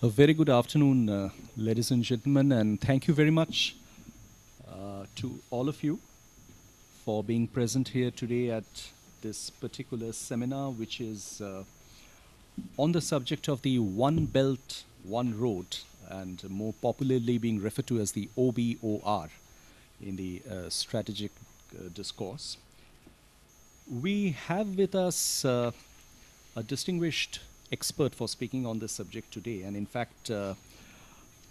A very good afternoon, ladies and gentlemen, and thank you very much to all of you for being present here today at this particular seminar, which is on the subject of the One Belt, One Road, and more popularly being referred to as the OBOR in the strategic discourse. We have with us a distinguished expert for speaking on this subject today, and in fact,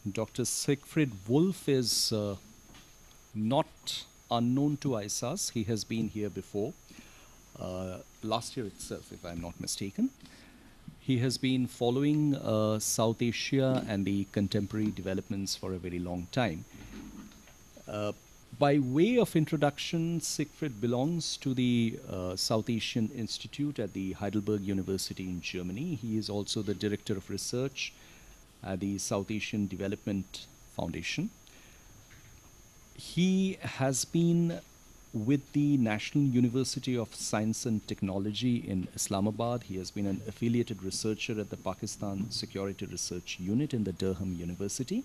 Dr. Siegfried Wolf is not unknown to ISAS. He has been here before, last year itself, if I'm not mistaken. He has been following South Asia and the contemporary developments for a very long time. By way of introduction, Siegfried belongs to the South Asian Institute at the Heidelberg University in Germany. He is also the Director of Research at the South Asian Development Foundation. He has been with the National University of Science and Technology in Islamabad. He has been an affiliated researcher at the Pakistan Security Research Unit in the Durham University,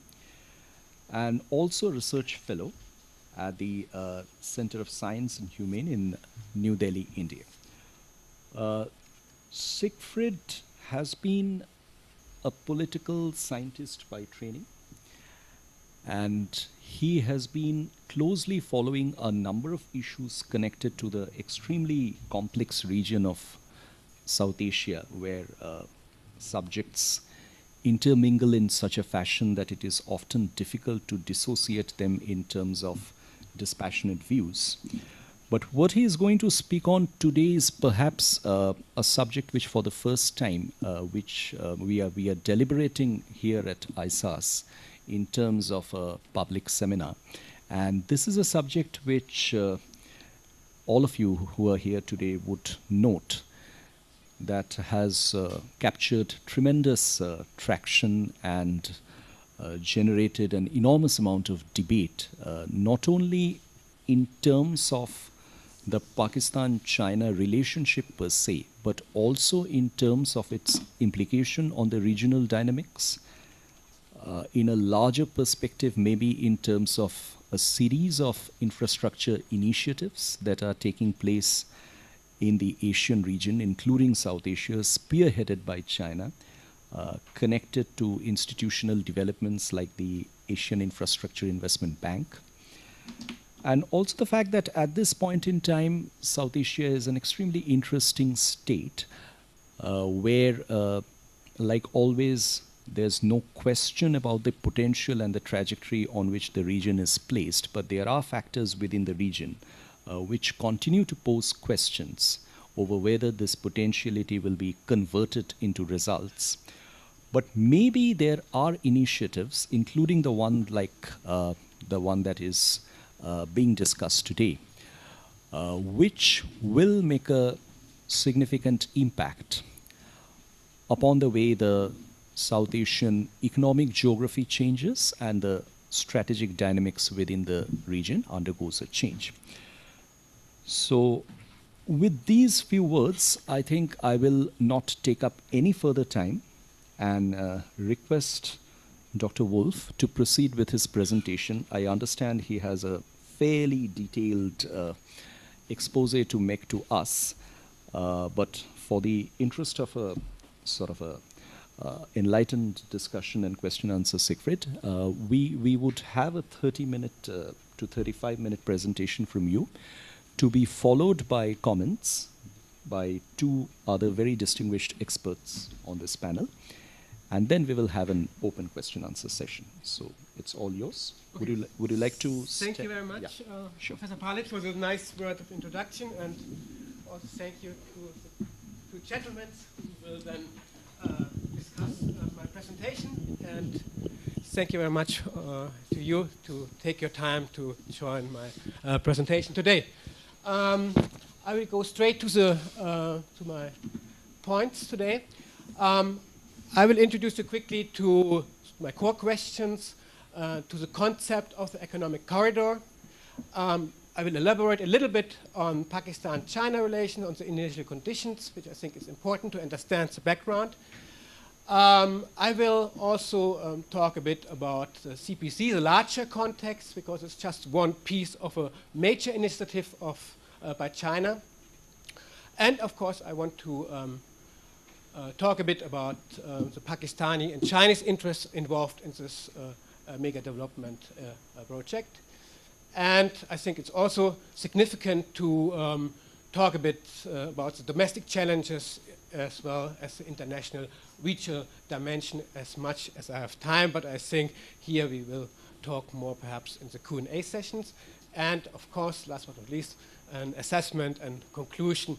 and also a research fellow at the Center of Science and Humane in New Delhi, India. Siegfried has been a political scientist by training, and he has been closely following a number of issues connected to the extremely complex region of South Asia, where subjects intermingle in such a fashion that it is often difficult to dissociate them in terms of dispassionate views. But what he is going to speak on today is perhaps a subject which for the first time, we are deliberating here at ISAS in terms of a public seminar. And this is a subject which all of you who are here today would note that has captured tremendous traction and generated an enormous amount of debate, not only in terms of the Pakistan-China relationship per se, but also in terms of its implication on the regional dynamics, in a larger perspective, maybe in terms of a series of infrastructure initiatives that are taking place in the Asian region, including South Asia, spearheaded by China, connected to institutional developments like the Asian Infrastructure Investment Bank. And also the fact that at this point in time, South Asia is an extremely interesting state where, like always, there's no question about the potential and the trajectory on which the region is placed, but there are factors within the region which continue to pose questions over whether this potentiality will be converted into results. But maybe there are initiatives, including the one like the one that is being discussed today, which will make a significant impact upon the way the South Asian economic geography changes and the strategic dynamics within the region undergoes a change. So with these few words, I think I will not take up any further time and request Dr. Wolf to proceed with his presentation. I understand he has a fairly detailed expose to make to us, but for the interest of a sort of a enlightened discussion and question answer, Siegfried, we would have a 30-minute to 35-minute presentation from you, to be followed by comments by two other very distinguished experts on this panel. And then we will have an open question answer session. So it's all yours. Okay. Would you like to? Thank you very much, yeah. Sure. Professor Palic, for the nice word of introduction, and also thank you to the two gentlemen who will then discuss my presentation. And thank you very much to you to take your time to join my presentation today. I will go straight to my points today. I will introduce you quickly to my core questions, to the concept of the economic corridor. I will elaborate a little bit on Pakistan-China relations, on the initial conditions, which I think is important to understand the background. I will also talk a bit about the CPC, the larger context, because it's just one piece of a major initiative by China. And of course, I want to talk a bit about the Pakistani and Chinese interests involved in this mega development project. And I think it's also significant to talk a bit about the domestic challenges as well as the international regional dimension as much as I have time, but I think here we will talk more perhaps in the Q&A sessions. And of course, last but not least, an assessment and conclusion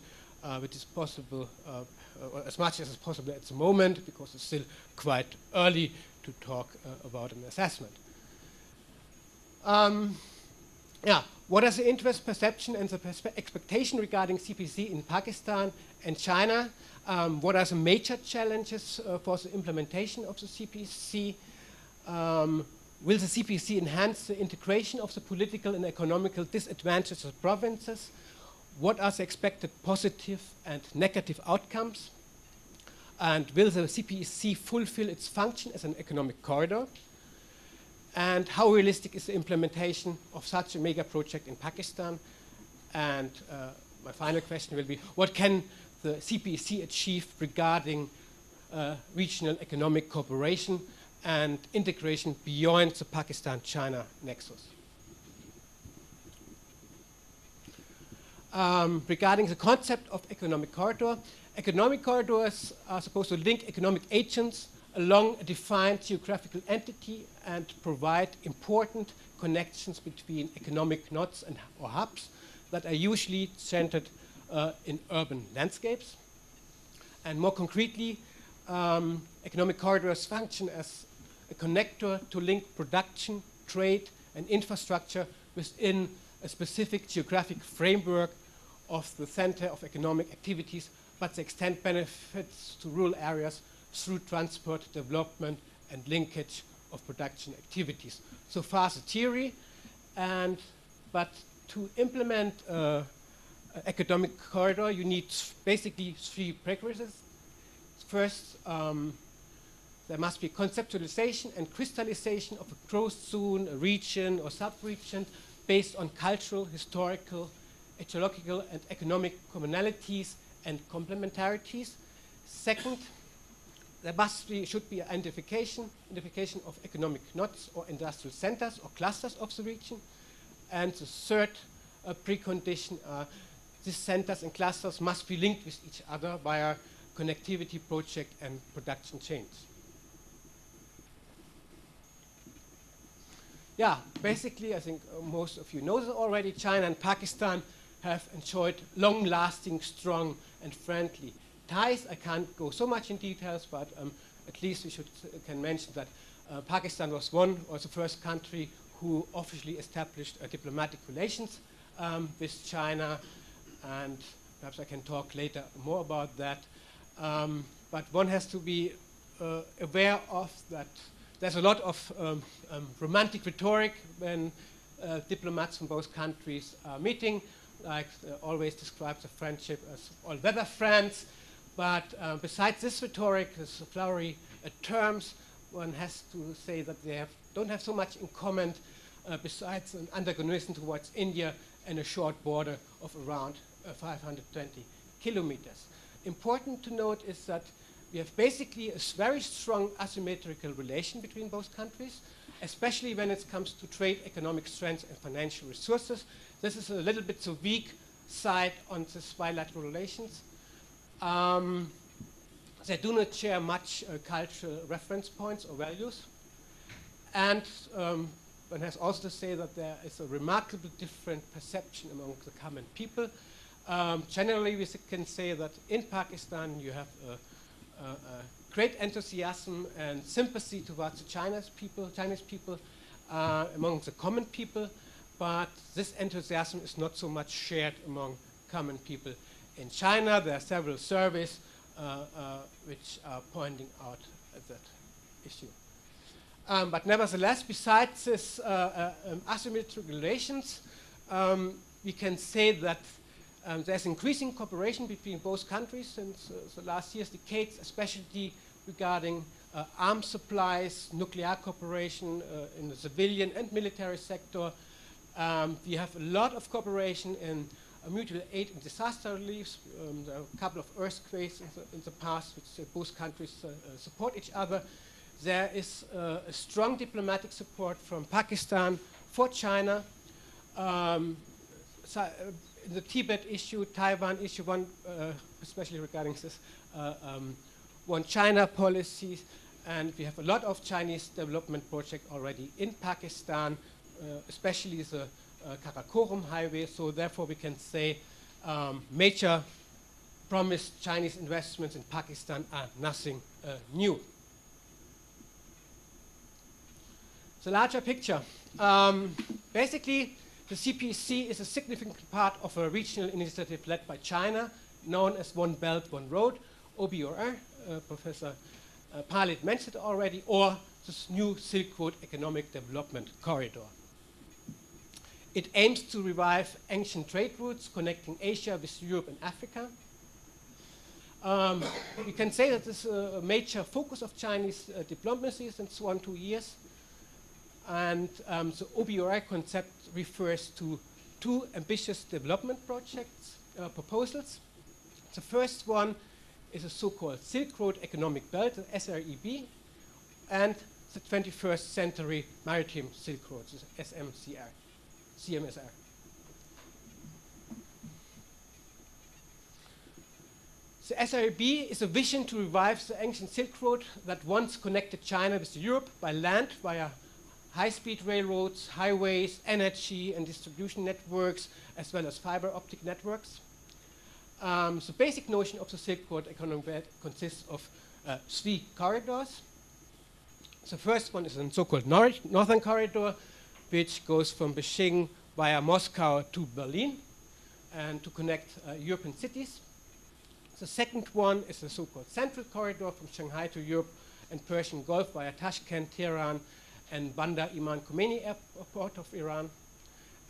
which is possible, or as much as is possible at the moment, because it's still quite early to talk about an assessment. Yeah, what is the interest, perception, and the expectation regarding CPC in Pakistan and China? What are the major challenges for the implementation of the CPC? Will the CPC enhance the integration of the political and economical disadvantages of provinces? What are the expected positive and negative outcomes? And will the CPC fulfill its function as an economic corridor? And how realistic is the implementation of such a mega project in Pakistan? And my final question will be, what can the CPEC achieve regarding regional economic cooperation and integration beyond the Pakistan-China nexus? Regarding the concept of economic corridors are supposed to link economic agents along a defined geographical entity and provide important connections between economic nodes or hubs that are usually centered in urban landscapes. And more concretely, economic corridors function as a connector to link production, trade, and infrastructure within a specific geographic framework of the center of economic activities, but they extend benefits to rural areas through transport, development, and linkage of production activities. So far the theory, but to implement economic corridor, you need basically three prerequisites. First, there must be conceptualization and crystallization of a growth zone, a region, or sub-region based on cultural, historical, ecological, and economic commonalities and complementarities. Second, there should be identification of economic nodes or industrial centers or clusters of the region. And the third precondition, these centers and clusters must be linked with each other via connectivity project and production chains. Yeah, basically, I think most of you know this already. China and Pakistan have enjoyed long-lasting, strong, and friendly ties. I can't go so much in details, but at least we can mention that Pakistan was the first country who officially established diplomatic relations with China, and perhaps I can talk later more about that. But one has to be aware of that there's a lot of romantic rhetoric when diplomats from both countries are meeting, like always describes the friendship as all-weather friends. But besides this rhetoric, this flowery terms, one has to say that they don't have so much in common besides an antagonism towards India and a short border of around 520 kilometers. Important to note is that we have basically a very strong asymmetrical relation between both countries, especially when it comes to trade, economic strength, and financial resources. This is a little bit the weak side on this bilateral relations. They do not share much cultural reference points or values. And one has also to say that there is a remarkably different perception among the common people. Generally, we can say that in Pakistan you have a great enthusiasm and sympathy towards the Chinese people among the common people, but this enthusiasm is not so much shared among common people in China. There are several surveys which are pointing out at that issue. But nevertheless, besides this asymmetric relations, we can say that there's increasing cooperation between both countries since the last years, decades, especially regarding arms supplies, nuclear cooperation in the civilian and military sector. We have a lot of cooperation in mutual aid and disaster relief. There are a couple of earthquakes in the past, which both countries support each other. There is a strong diplomatic support from Pakistan for China. The Tibet issue, Taiwan issue, especially regarding this one China policies, and we have a lot of Chinese development projects already in Pakistan, especially the Karakoram highway. So therefore, we can say major promised Chinese investments in Pakistan are nothing new. The larger picture. Basically, the CPEC is a significant part of a regional initiative led by China, known as One Belt, One Road, OBOR, Professor Palit mentioned already, or this new Silk Road Economic Development Corridor. It aims to revive ancient trade routes connecting Asia with Europe and Africa. We can say that this is a major focus of Chinese diplomacy since 1 2 years. And the OBOR concept refers to two ambitious development projects, proposals. The first one is a so-called Silk Road Economic Belt, the SREB, and the 21st Century Maritime Silk Road, the CMSR. The SREB is a vision to revive the ancient Silk Road that once connected China with Europe by land via high-speed railroads, highways, energy and distribution networks, as well as fiber optic networks. The basic notion of the Silk Road Economic Belt consists of 3 corridors. The first one is a so-called Northern Corridor, which goes from Beijing via Moscow to Berlin and to connect European cities. The second one is the so-called Central Corridor from Shanghai to Europe and Persian Gulf via Tashkent, Tehran, and Bandar Imam Khomeini Airport of Iran.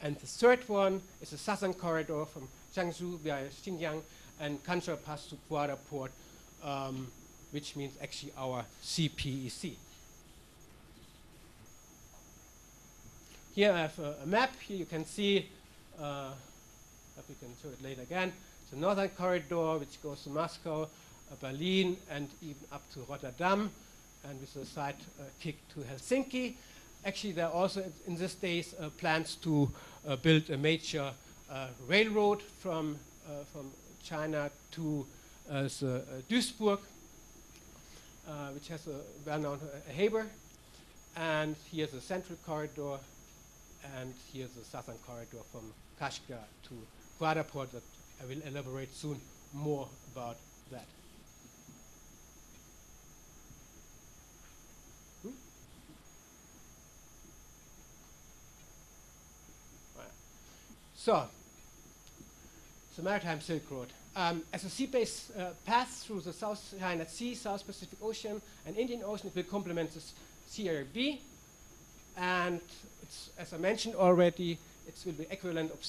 And the third one is the Southern Corridor from Jiangsu via Xinjiang and Kansha Pass to Guada Port, which means actually our CPEC. Here I have a map. Here you can see, we can show it later again, the Northern Corridor, which goes to Moscow, Berlin, and even up to Rotterdam, and with a side kick to Helsinki. Actually, there are also in these days plans to build a major railroad from China to Duisburg, which has a well-known Haber. And here's the Central Corridor, and here's the Southern Corridor from Kashgar to Guada Port that I will elaborate soon more about that. So, the Maritime Silk Road. As a sea-based path through the South China Sea, South Pacific Ocean, and Indian Ocean, it will complement the CRB. And it's, as I mentioned already, it will be equivalent of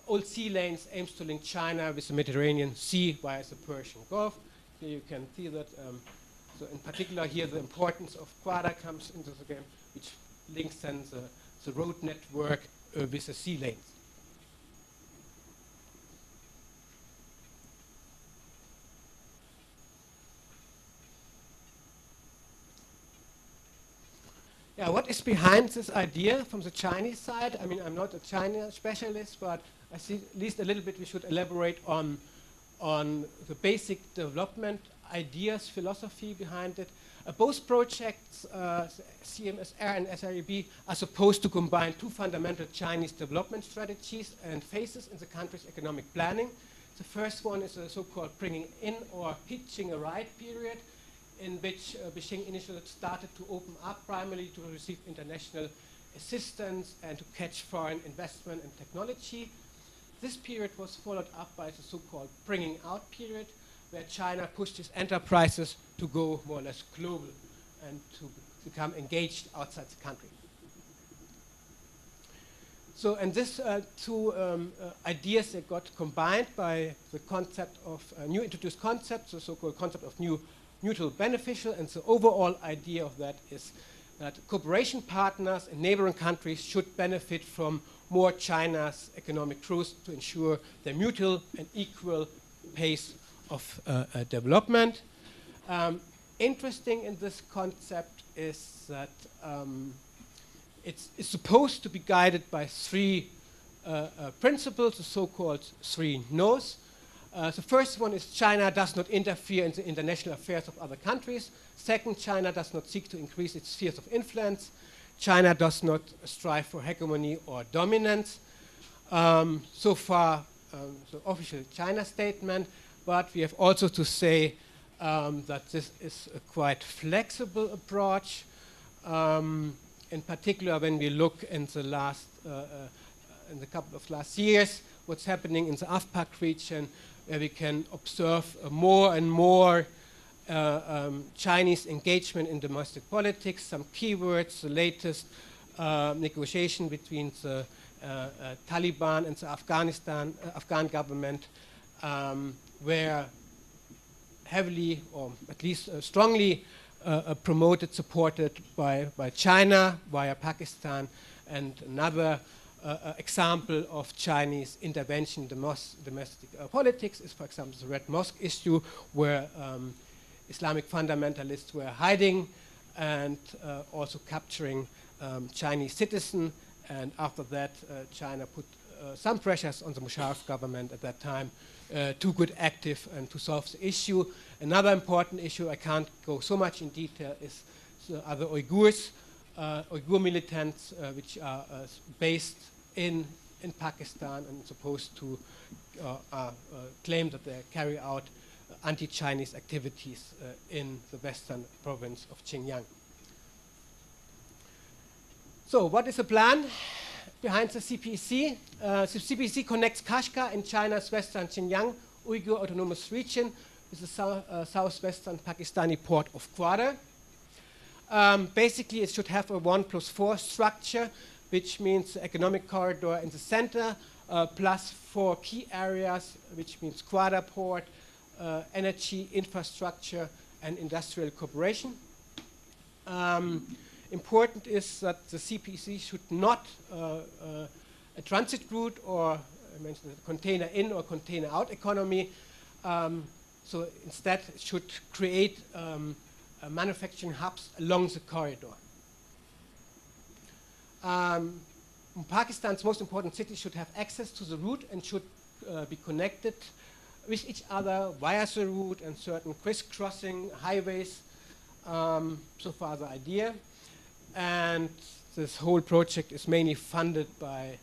old sea lanes, aims to link China with the Mediterranean Sea via the Persian Gulf. Here you can see that, so in particular here the importance of Guada comes into the game, which links then the road network with the sea lanes. Yeah, what is behind this idea from the Chinese side? I mean, I'm not a China specialist, but I see at least a little bit we should elaborate on the basic development ideas, philosophy behind it. Both projects, CMSR and SREB, are supposed to combine two fundamental Chinese development strategies and phases in the country's economic planning. The first one is a so-called bringing in or hitching a ride period, in which Beijing initially started to open up primarily to receive international assistance and to catch foreign investment and technology. This period was followed up by the so-called bringing out period, where China pushed its enterprises to go more or less global and to become engaged outside the country. So, and these two ideas that got combined by the concept of new introduced concepts, the so-called concept of new mutual beneficial, and the overall idea of that is that cooperation partners in neighboring countries should benefit from more China's economic growth to ensure the mutual and equal pace of development. Interesting in this concept is that it's supposed to be guided by three principles, the so-called three no's. The first one is China does not interfere in the international affairs of other countries. Second, China does not seek to increase its spheres of influence. China does not strive for hegemony or dominance. So far, the official China statement, but we have also to say that this is a quite flexible approach. In particular, when we look in the last, in the couple of last years, what's happening in the AFPAC region, where we can observe more and more Chinese engagement in domestic politics. Some keywords, the latest negotiation between the Taliban and the Afghan government were heavily, or at least strongly promoted, supported by China via Pakistan. And another example of Chinese intervention in domestic politics is, for example, the Red Mosque issue, where Islamic fundamentalists were hiding and also capturing Chinese citizens. And after that, China put some pressures on the Musharraf government at that time to get active and to solve the issue. Another important issue, I can't go so much in detail, is the other Uyghurs, Uyghur militants, which are based in Pakistan and supposed to claim that they carry out anti-Chinese activities in the western province of Xinjiang. So what is the plan behind the CPEC? The CPEC connects Kashgar in China's western Xinjiang Uyghur Autonomous Region with the southwestern Pakistani port of Gwadar. Basically, it should have a 1+4 structure, which means the economic corridor in the center, plus 4 key areas, which means Gwadar port, energy, infrastructure, and industrial cooperation. Important is that the CPEC should not a transit route, or I mentioned the container in or container out economy. So instead, it should create manufacturing hubs along the corridor. Pakistan's most important cities should have access to the route and should be connected with each other via the route and certain crisscrossing highways. So far the idea. And this whole project is mainly funded by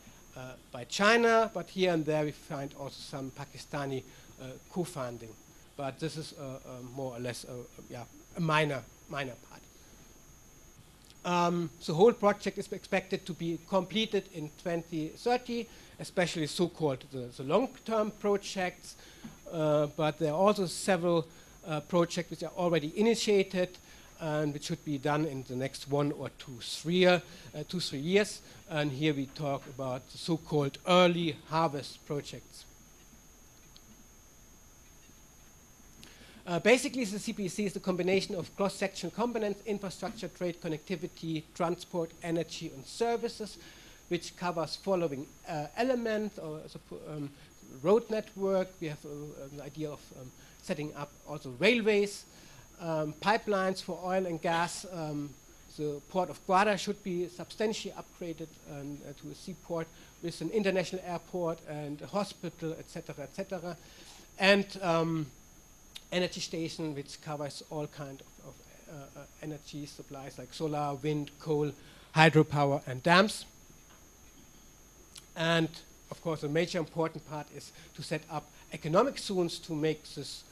China, but here and there we find also some Pakistani co-funding. But this is more or less a minor part. The whole project is expected to be completed in 2030, especially so-called the long-term projects. But there are also several projects which are already initiated and which should be done in the next 1 or 2, 3 years. And here we talk about the so-called early harvest projects. Basically, the CPEC is a combination of cross-sectional components: infrastructure, trade, connectivity, transport, energy, and services, which covers following elements: or road network. We have an idea of setting up also railways, pipelines for oil and gas. The port of Gwadar should be substantially upgraded to a seaport with an international airport and a hospital, etc., etc., and energy station, which covers all kinds of energy supplies like solar, wind, coal, hydropower, and dams. And of course, a major important part is to set up economic zones to make this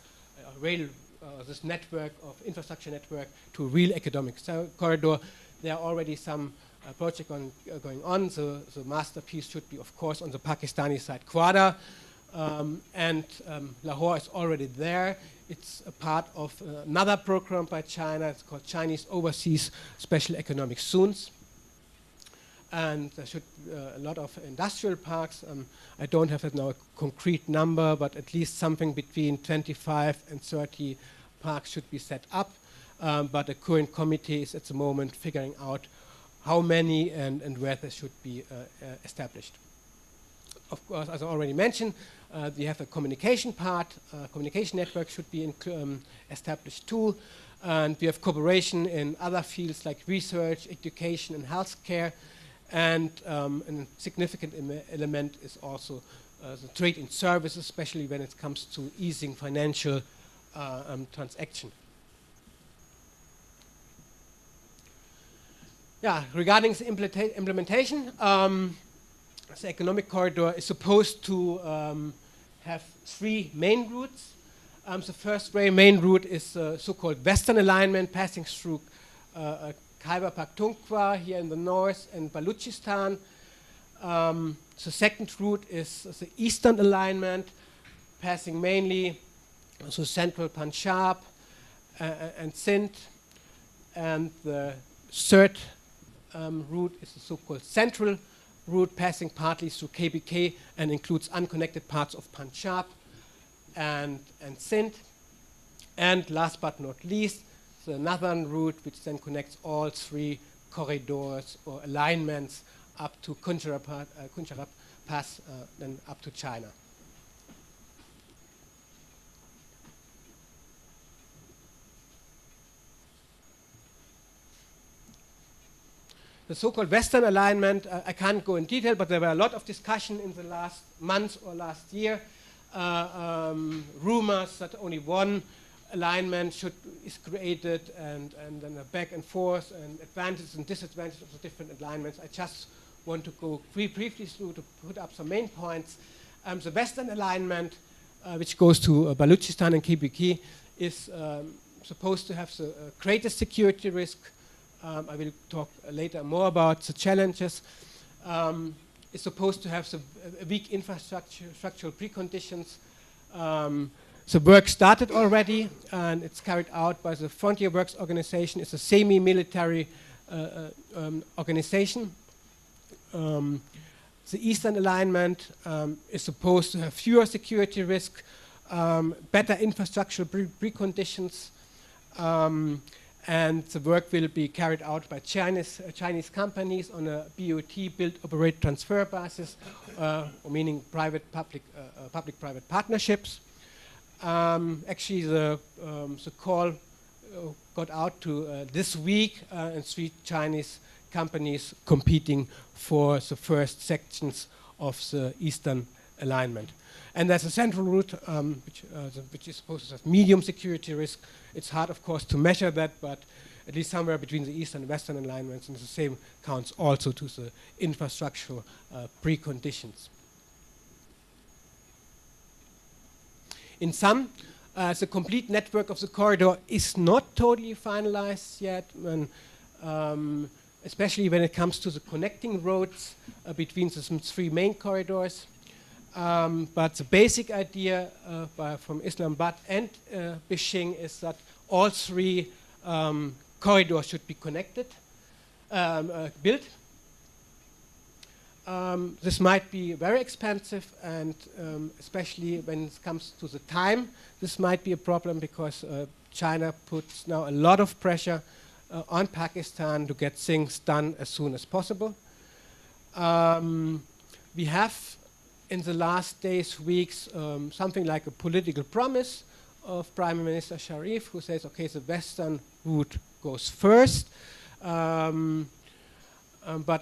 this network of infrastructure network to a real economic corridor. There are already some projects going on. The masterpiece should be, of course, on the Pakistani side, Gwadar, and Lahore is already there. It's a part of another program by China. It's called Chinese Overseas Special Economic Zones. And there should be a lot of industrial parks. I don't have now a concrete number, but at least something between 25 and 30 parks should be set up, but the current committee is at the moment figuring out how many and where they should be established. Of course, as I already mentioned, we have a communication part. Communication network should be established too. And we have cooperation in other fields like research, education, and healthcare. And a significant element is also the trade in services, especially when it comes to easing financial transaction. Yeah, regarding the implementation, the economic corridor is supposed to have three main routes. The first very main route is so-called Western alignment, passing through Khyber Pakhtunkhwa here in the north and Balochistan. The second route is the Eastern alignment, passing mainly through central Punjab and Sindh. And the third route is the so-called Central route, passing partly through KBK and includes unconnected parts of Punjab and Sindh. And last but not least, the northern route, which then connects all three corridors or alignments up to Kunjarab Pass, then up to China. The so-called Western alignment, I can't go in detail, but there were a lot of discussion in the last month or last year. Rumors that only one alignment is created, and then a back and forth, and advantages and disadvantages of the different alignments. I just want to go briefly through to put up some main points. The Western alignment, which goes to Balochistan and KBK, is supposed to have the greatest security risk. I will talk later more about the challenges. It's supposed to have a weak structural preconditions. The work started already, and it's carried out by the Frontier Works organization. It's a semi-military organization. The Eastern alignment is supposed to have fewer security risks, better infrastructural preconditions, and the work will be carried out by Chinese companies on a BOT, build, operate, transfer basis, or meaning public-private partnerships. Actually, the call got out to this week, and 3 Chinese companies competing for the first sections of the Eastern alignment. And there's a central route, which is supposed to have medium security risk. It's hard, of course, to measure that, but at least somewhere between the Eastern and Western alignments, and the same counts also to the infrastructural preconditions. In sum, the complete network of the corridor is not totally finalized yet, and, especially when it comes to the connecting roads between the 3 main corridors. But the basic idea from Islamabad and Beijing is that all 3 corridors should be connected, built. This might be very expensive, and especially when it comes to the time, this might be a problem, because China puts now a lot of pressure on Pakistan to get things done as soon as possible. We have in the last days, weeks, something like a political promise of Prime Minister Sharif, who says, okay, the Western route goes first, but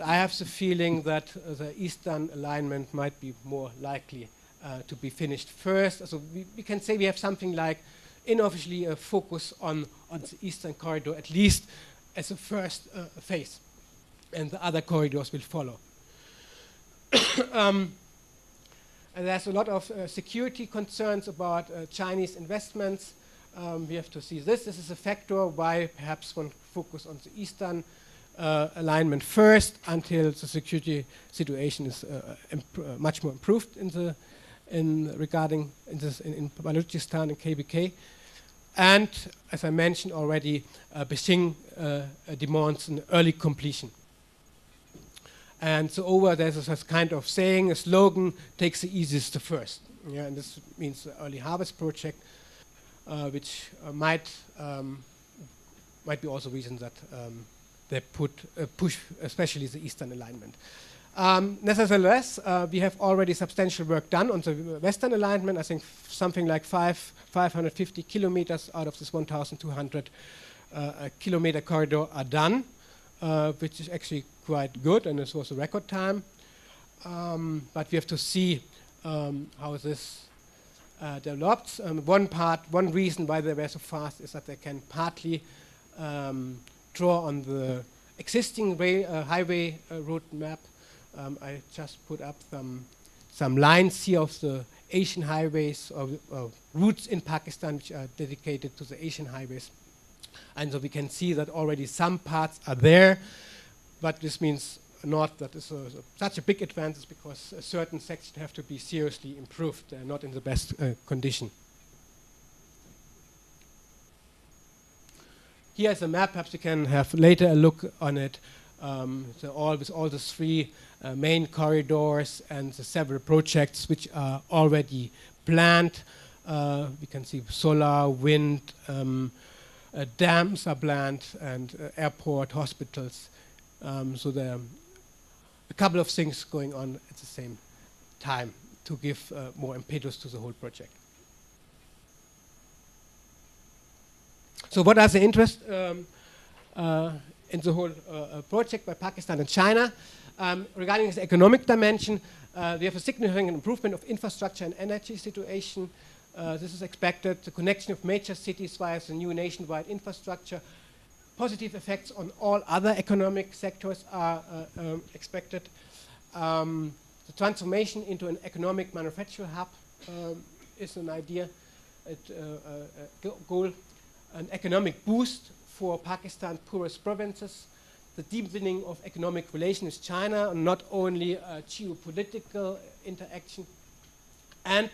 I have the feeling that the Eastern alignment might be more likely to be finished first. So we can say we have something like, unofficially, a focus on the Eastern corridor, at least as a first phase, and the other corridors will follow. And there's a lot of security concerns about Chinese investments. We have to see this. This is a factor why perhaps one focus on the Eastern alignment first, until the security situation is much more improved in Balochistan and KBK. And as I mentioned already, Beijing demands an early completion. And so there's this kind of saying, a slogan, takes the easiest to first. Yeah, and this means the early harvest project. which might be also reasons that they push especially the eastern alignment. Nevertheless, we have already substantial work done on the western alignment. I think something like 550 kilometers out of this 1,200 kilometer corridor are done, which is actually quite good, and this was a record time. But we have to see how this developed. One reason why they were so fast is that they can partly draw on the existing highway route map. I just put up some lines here of the Asian highways or routes in Pakistan which are dedicated to the Asian highways. And so we can see that already some parts are there, but this means not that it's such a big advance because certain sections have to be seriously improved. They're not in the best condition. Here's a map. Perhaps you can have later a look on it. With all the three main corridors and the several projects which are already planned. We can see solar, wind, dams are planned, and airport, hospitals. So there are a couple of things going on at the same time to give more impetus to the whole project. So what are the interests in the whole project by Pakistan and China? Regarding the economic dimension, we have a significant improvement of infrastructure and energy situation. This is expected. The connection of major cities via the new nationwide infrastructure. Positive effects on all other economic sectors are expected. The transformation into an economic manufacturing hub is an idea, a goal. An economic boost for Pakistan's poorest provinces. The deepening of economic relations with China, not only geopolitical interaction. And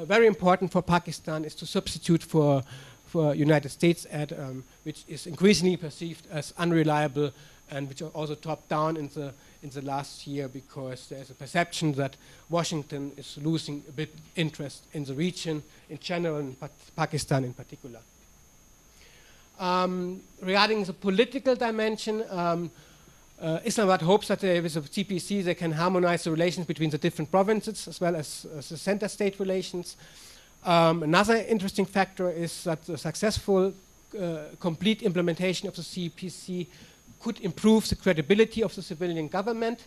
very important for Pakistan is to substitute for United States aid, which is increasingly perceived as unreliable and which are also dropped down in the last year because there's a perception that Washington is losing a bit interest in the region in general and Pakistan in particular. Regarding the political dimension, Islamabad hopes that with the CPEC they can harmonize the relations between the different provinces as well as the center-state relations. Another interesting factor is that the successful complete implementation of the CPEC could improve the credibility of the civilian government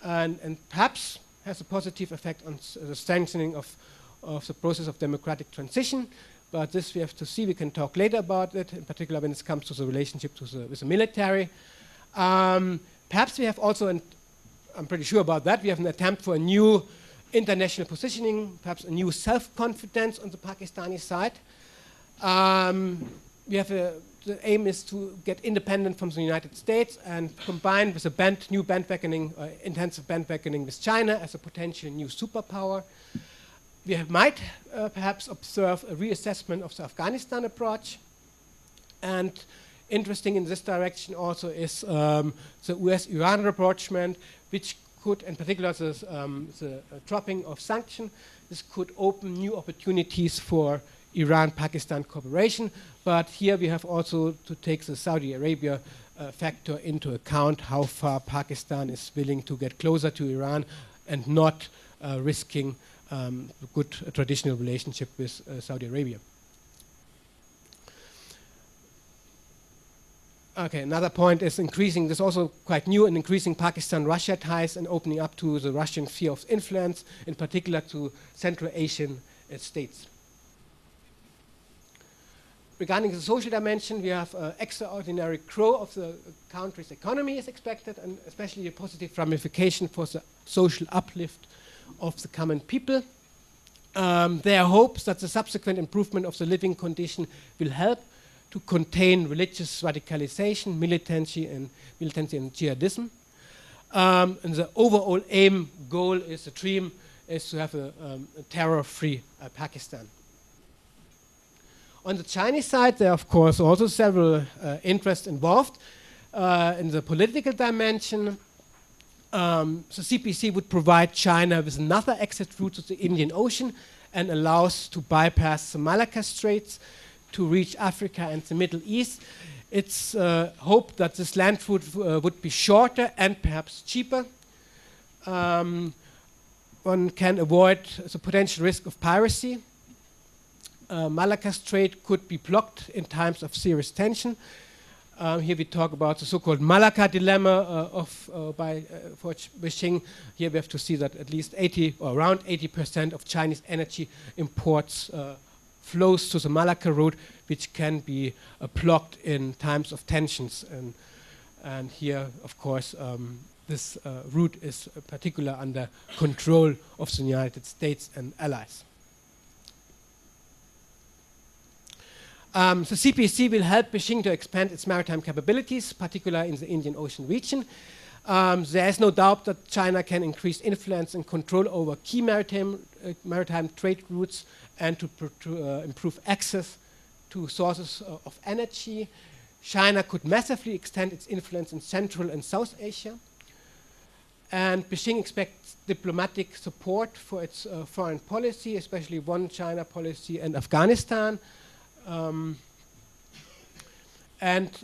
and perhaps has a positive effect on the strengthening of the process of democratic transition. But this we have to see. We can talk later about it, in particular when it comes to the relationship with the military. Perhaps we have also, and I'm pretty sure about that, we have an attempt for a new international positioning, perhaps a new self-confidence on the Pakistani side. The aim is to get independent from the United States and combine with a new bandwagoning, intensive bandwagoning with China as a potential new superpower. We might perhaps observe a reassessment of the Afghanistan approach. And interesting in this direction also is the US-Iran rapprochement, which could, in particular the dropping of sanctions, this could open new opportunities for Iran-Pakistan cooperation. But here we have also to take the Saudi Arabia factor into account, how far Pakistan is willing to get closer to Iran and not risking a good traditional relationship with Saudi Arabia. Okay, another point is increasing, this is also quite new, and increasing Pakistan-Russia ties and opening up to the Russian sphere of influence, in particular to Central Asian states. Regarding the social dimension, we have extraordinary growth of the country's economy is expected, and especially a positive ramification for the social uplift of the common people. There are hopes that the subsequent improvement of the living condition will help to contain religious radicalization, militancy and jihadism. And the overall the dream is to have a terror-free Pakistan. On the Chinese side, there are of course also several interests involved. In the political dimension, the CPEC would provide China with another exit route to the Indian Ocean and allows to bypass the Malacca Straits to reach Africa and the Middle East. It's hoped that this land route would be shorter and perhaps cheaper. One can avoid the potential risk of piracy. Malacca Strait could be blocked in times of serious tension. Here we talk about the so-called Malacca dilemma for Beijing. Here we have to see that at least 80 or around 80% of Chinese energy imports flows to the Malacca route, which can be blocked in times of tensions. And here, of course, this route is particularly under control of the United States and allies. The CPEC will help Beijing to expand its maritime capabilities, particularly in the Indian Ocean region. There is no doubt that China can increase influence and control over key maritime trade routes and to improve access to sources of energy. China could massively extend its influence in Central and South Asia. And Beijing expects diplomatic support for its foreign policy, especially one China policy and Afghanistan. And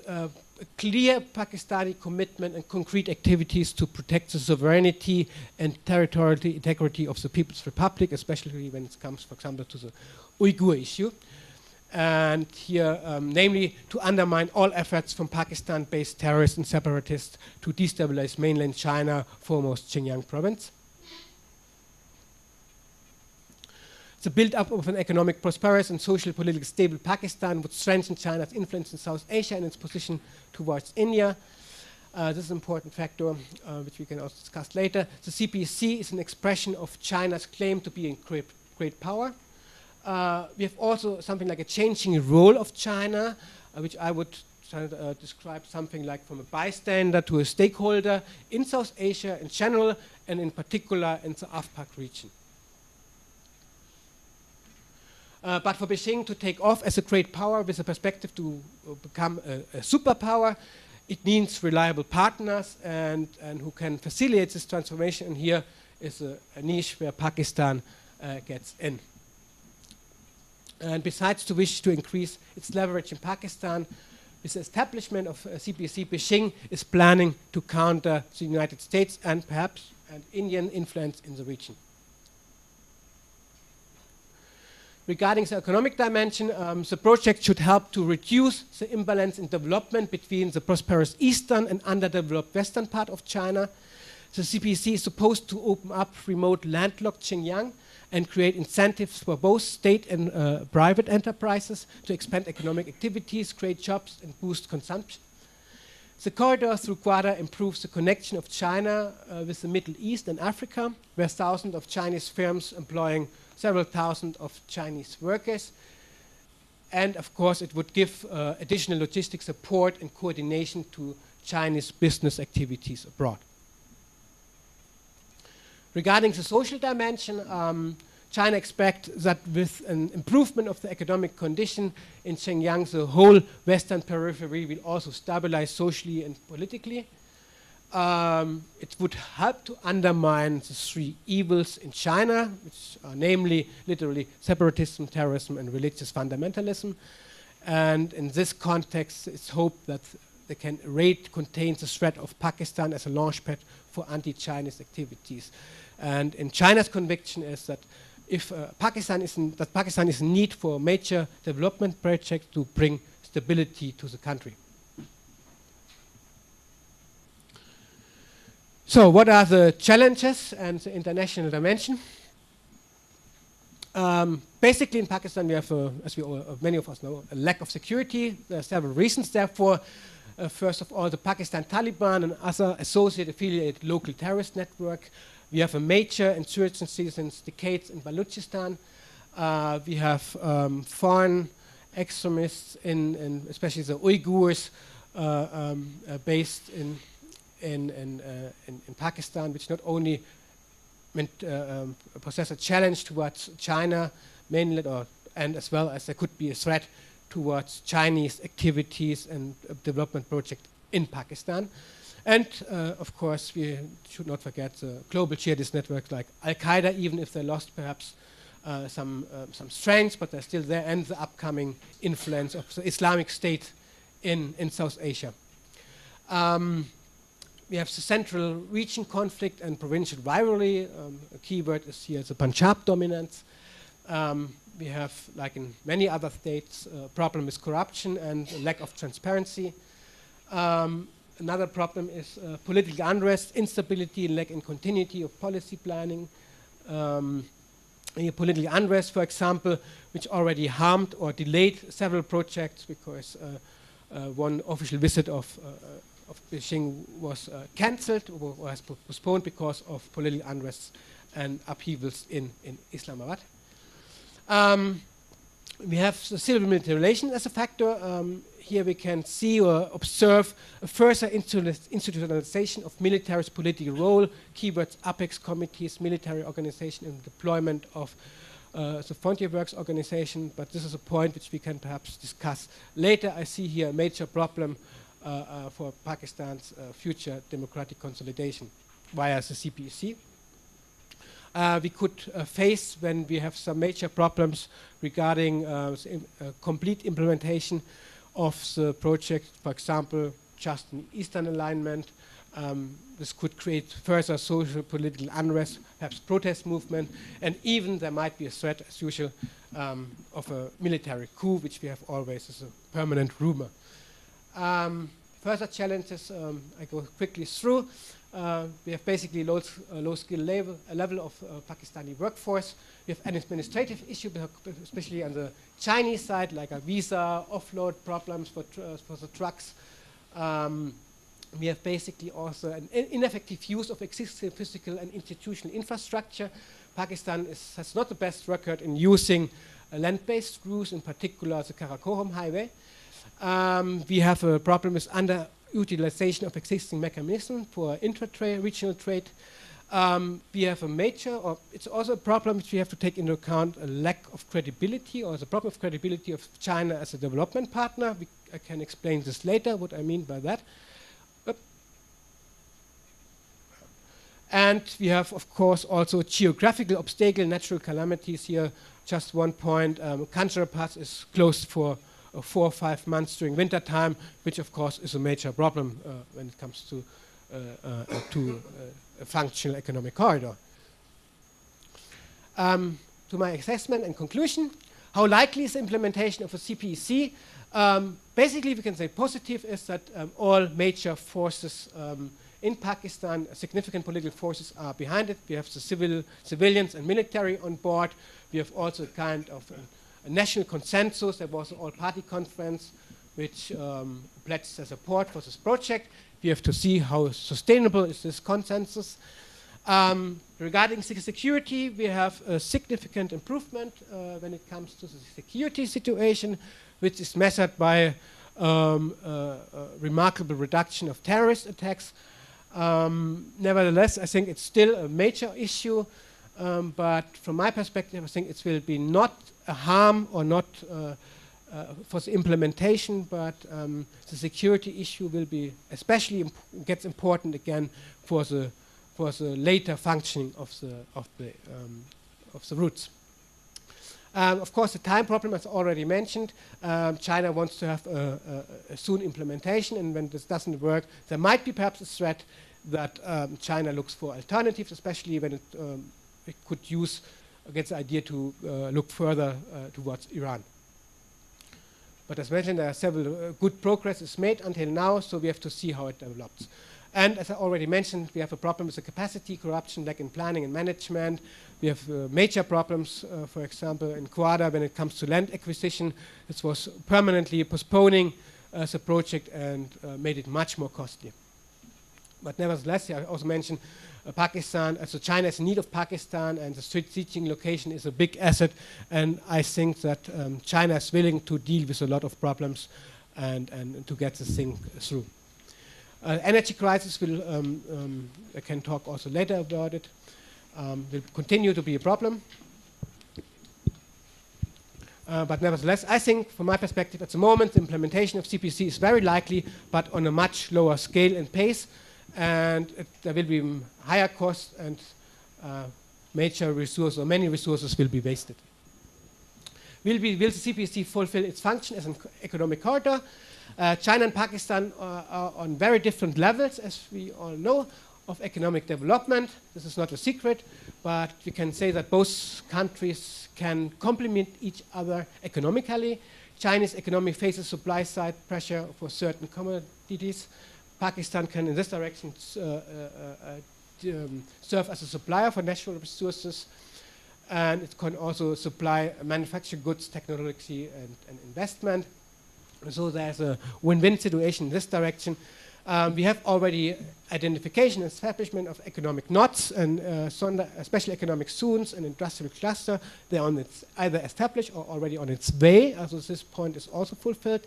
a clear Pakistani commitment and concrete activities to protect the sovereignty and territorial integrity of the People's Republic, especially when it comes, for example, to the Uyghur issue. And here, namely, to undermine all efforts from Pakistan-based terrorists and separatists to destabilize mainland China, foremost Xinjiang province. The build-up of an economic, prosperous, and social, politically stable Pakistan would strengthen China's influence in South Asia and its position towards India. This is an important factor, which we can also discuss later. The CPEC is an expression of China's claim to be a great power. We have also something like a changing role of China, which I would describe something like from a bystander to a stakeholder in South Asia in general, and in particular in the AFPAC region. But for Beijing to take off as a great power with a perspective to become a superpower, it needs reliable partners and who can facilitate this transformation. And here is a niche where Pakistan gets in. And besides the wish to increase its leverage in Pakistan, with the establishment of CPEC, Beijing is planning to counter the United States and perhaps Indian influence in the region. Regarding the economic dimension, the project should help to reduce the imbalance in development between the prosperous eastern and underdeveloped western part of China. The CPEC is supposed to open up remote landlocked Xinjiang and create incentives for both state and private enterprises to expand economic activities, create jobs, and boost consumption. The corridor through Gwadar improves the connection of China with the Middle East and Africa, where thousands of Chinese firms employing several thousand of Chinese workers. And of course, it would give additional logistic support and coordination to Chinese business activities abroad. Regarding the social dimension, China expects that with an improvement of the economic condition in Xinjiang, the whole western periphery will also stabilize socially and politically. It would help to undermine the three evils in China, which are namely, literally, separatism, terrorism, and religious fundamentalism. And in this context, it's hoped that they can contain the threat of Pakistan as a launchpad for anti-Chinese activities. And in China's conviction is that if Pakistan is in need for a major development project to bring stability to the country. So what are the challenges and the international dimension? Basically in Pakistan we have, as many of us know, a lack of security. There are several reasons therefore. First of all, the Pakistan Taliban and other associated affiliated local terrorist network. We have a major insurgency since decades in Balochistan. We have foreign extremists, especially the Uyghurs, based in Pakistan, which not only possess a challenge towards China, mainland, and as well as there could be a threat towards Chinese activities and development project in Pakistan. And of course, we should not forget the global jihadist networks like Al-Qaeda, even if they lost perhaps some strengths, but they're still there, and the upcoming influence of the Islamic State in South Asia. We have the central region conflict and provincial rivalry. A key word is here the Punjab dominance. We have, like in many other states, a problem with corruption and a lack of transparency. Another problem is political unrest, instability, lack in continuity of policy planning. Political unrest, for example, which already harmed or delayed several projects because one official visit of Beijing was cancelled or was postponed because of political unrest and upheavals in Islamabad. We have the civil-military relations as a factor. Here we can see or observe a further institutionalization of military's political role, keywords APEX committees, military organization, and deployment of the frontier works organization, but this is a point which we can perhaps discuss later. I see here a major problem for Pakistan's future democratic consolidation via the CPEC. We could face when we have some major problems regarding complete implementation of the project, for example, just an eastern alignment. This could create further social political unrest, perhaps protest movement, and even there might be a threat, as usual, of a military coup, which we have always as a permanent rumor. Further challenges, I go quickly through. We have basically low skill level of Pakistani workforce. We have an administrative issue, especially on the Chinese side, like a visa offload problems for the trucks. We have basically also an ineffective use of existing physical and institutional infrastructure. Pakistan has not the best record in using land-based routes, in particular the Karakoram highway. We have a problem with underutilization of existing mechanisms for intra-trade, regional trade. We have a major, or it's also a problem which we have to take into account, a lack of credibility, or the problem of credibility of China as a development partner. I can explain this later, what I mean by that. And we have, of course, also geographical obstacle, natural calamities here. Just one point, Kanchara Pass is closed for 4 or 5 months during winter time, which of course is a major problem when it comes to a functional economic corridor. To my assessment and conclusion, how likely is the implementation of a CPEC? Basically, we can say positive is that all major forces in Pakistan, significant political forces are behind it. We have the civilians and military on board. We have also a kind of a national consensus. There was an all-party conference which pledged their support for this project. We have to see how sustainable is this consensus. Regarding security, we have a significant improvement when it comes to the security situation, which is measured by a remarkable reduction of terrorist attacks. Nevertheless, I think it's still a major issue, but from my perspective, I think it will be not a harm or not for the implementation, but the security issue will be especially gets important again for the later functioning of the routes. Of course, the time problem, as already mentioned, China wants to have a soon implementation, and when this doesn't work, there might be perhaps a threat that China looks for alternatives, especially when it could use against the idea to look further towards Iran. But as mentioned, there are several good progress is made until now, so we have to see how it develops. And as I already mentioned, we have a problem with the capacity, corruption, lack in planning and management. We have major problems, for example, in Quadra when it comes to land acquisition. This was permanently postponing the project and made it much more costly. But nevertheless, I also mentioned Pakistan, so China is in need of Pakistan, and the strategic location is a big asset, and I think that China is willing to deal with a lot of problems and to get this thing through. Energy crisis will, I can talk also later about it, will continue to be a problem. But nevertheless, I think from my perspective at the moment, the implementation of CPC is very likely, but on a much lower scale and pace, and there will be higher costs and major resource or many resources will be wasted. Will the CPEC fulfill its function as an economic corridor? China and Pakistan are on very different levels, as we all know, of economic development. This is not a secret, but we can say that both countries can complement each other economically. Chinese economy faces supply side pressure for certain commodities. Pakistan can, in this direction, serve as a supplier for natural resources, and it can also supply manufactured goods, technology, and investment. So there's a win-win situation in this direction. We have already identification and establishment of economic knots and special economic zones and industrial cluster. They're on its either established or already on its way. Also, this point is also fulfilled.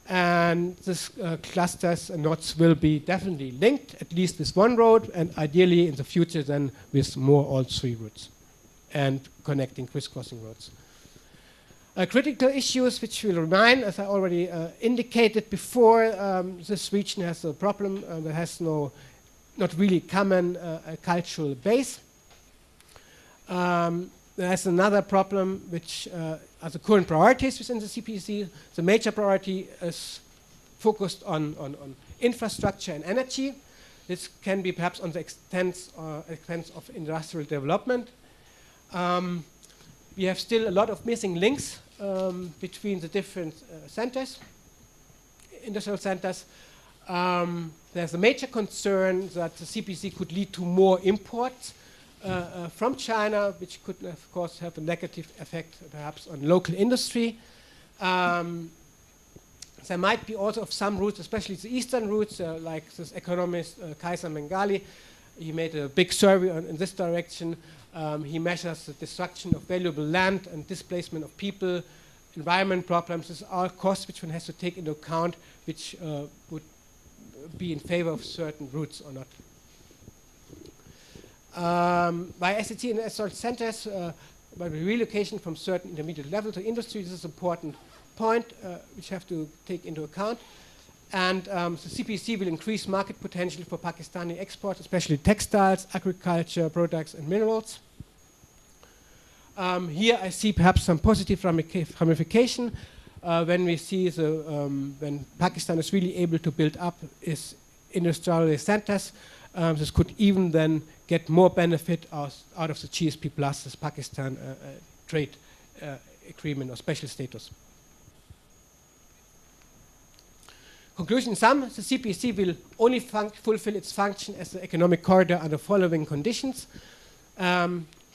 And these clusters and knots will be definitely linked, at least with one road, and ideally in the future then with more all three routes and connecting crisscrossing roads. Critical issues which will remain, as I already indicated before, this region has a problem that has not really common cultural base. There's another problem which are the current priorities within the CPEC. The major priority is focused on infrastructure and energy. This can be perhaps on the expense of industrial development. We have still a lot of missing links between the different centers, industrial centers. There's a major concern that the CPEC could lead to more imports from China, which could, of course, have a negative effect perhaps on local industry. There might be also of some routes, especially the eastern routes, like this economist Kaiser Mengali. He made a big survey in this direction. He measures the destruction of valuable land and displacement of people, environment problems. These are costs which one has to take into account, which would be in favor of certain routes or not. By SCT and SR centers, by relocation from certain intermediate level to industry, this is an important point which have to take into account. And the CPEC will increase market potential for Pakistani exports, especially textiles, agriculture, products, and minerals. Here I see perhaps some positive ramification when we see when Pakistan is really able to build up its industrial centers. This could even then get more benefit out of the GSP Plus, this Pakistan trade agreement or special status. Conclusion in sum, the CPEC will only fulfill its function as an economic corridor under following conditions.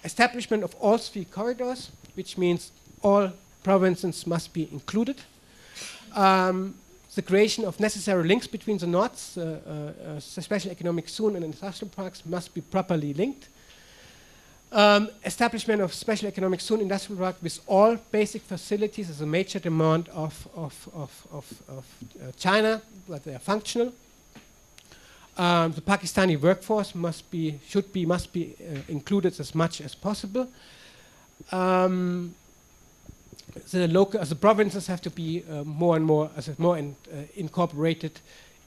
Establishment of all three corridors, which means all provinces must be included. The creation of necessary links between the knots, special economic zone and industrial parks must be properly linked. Establishment of special economic zone industrial park with all basic facilities is a major demand of China, but they are functional. The Pakistani workforce must be included as much as possible. The provinces have to be more and more incorporated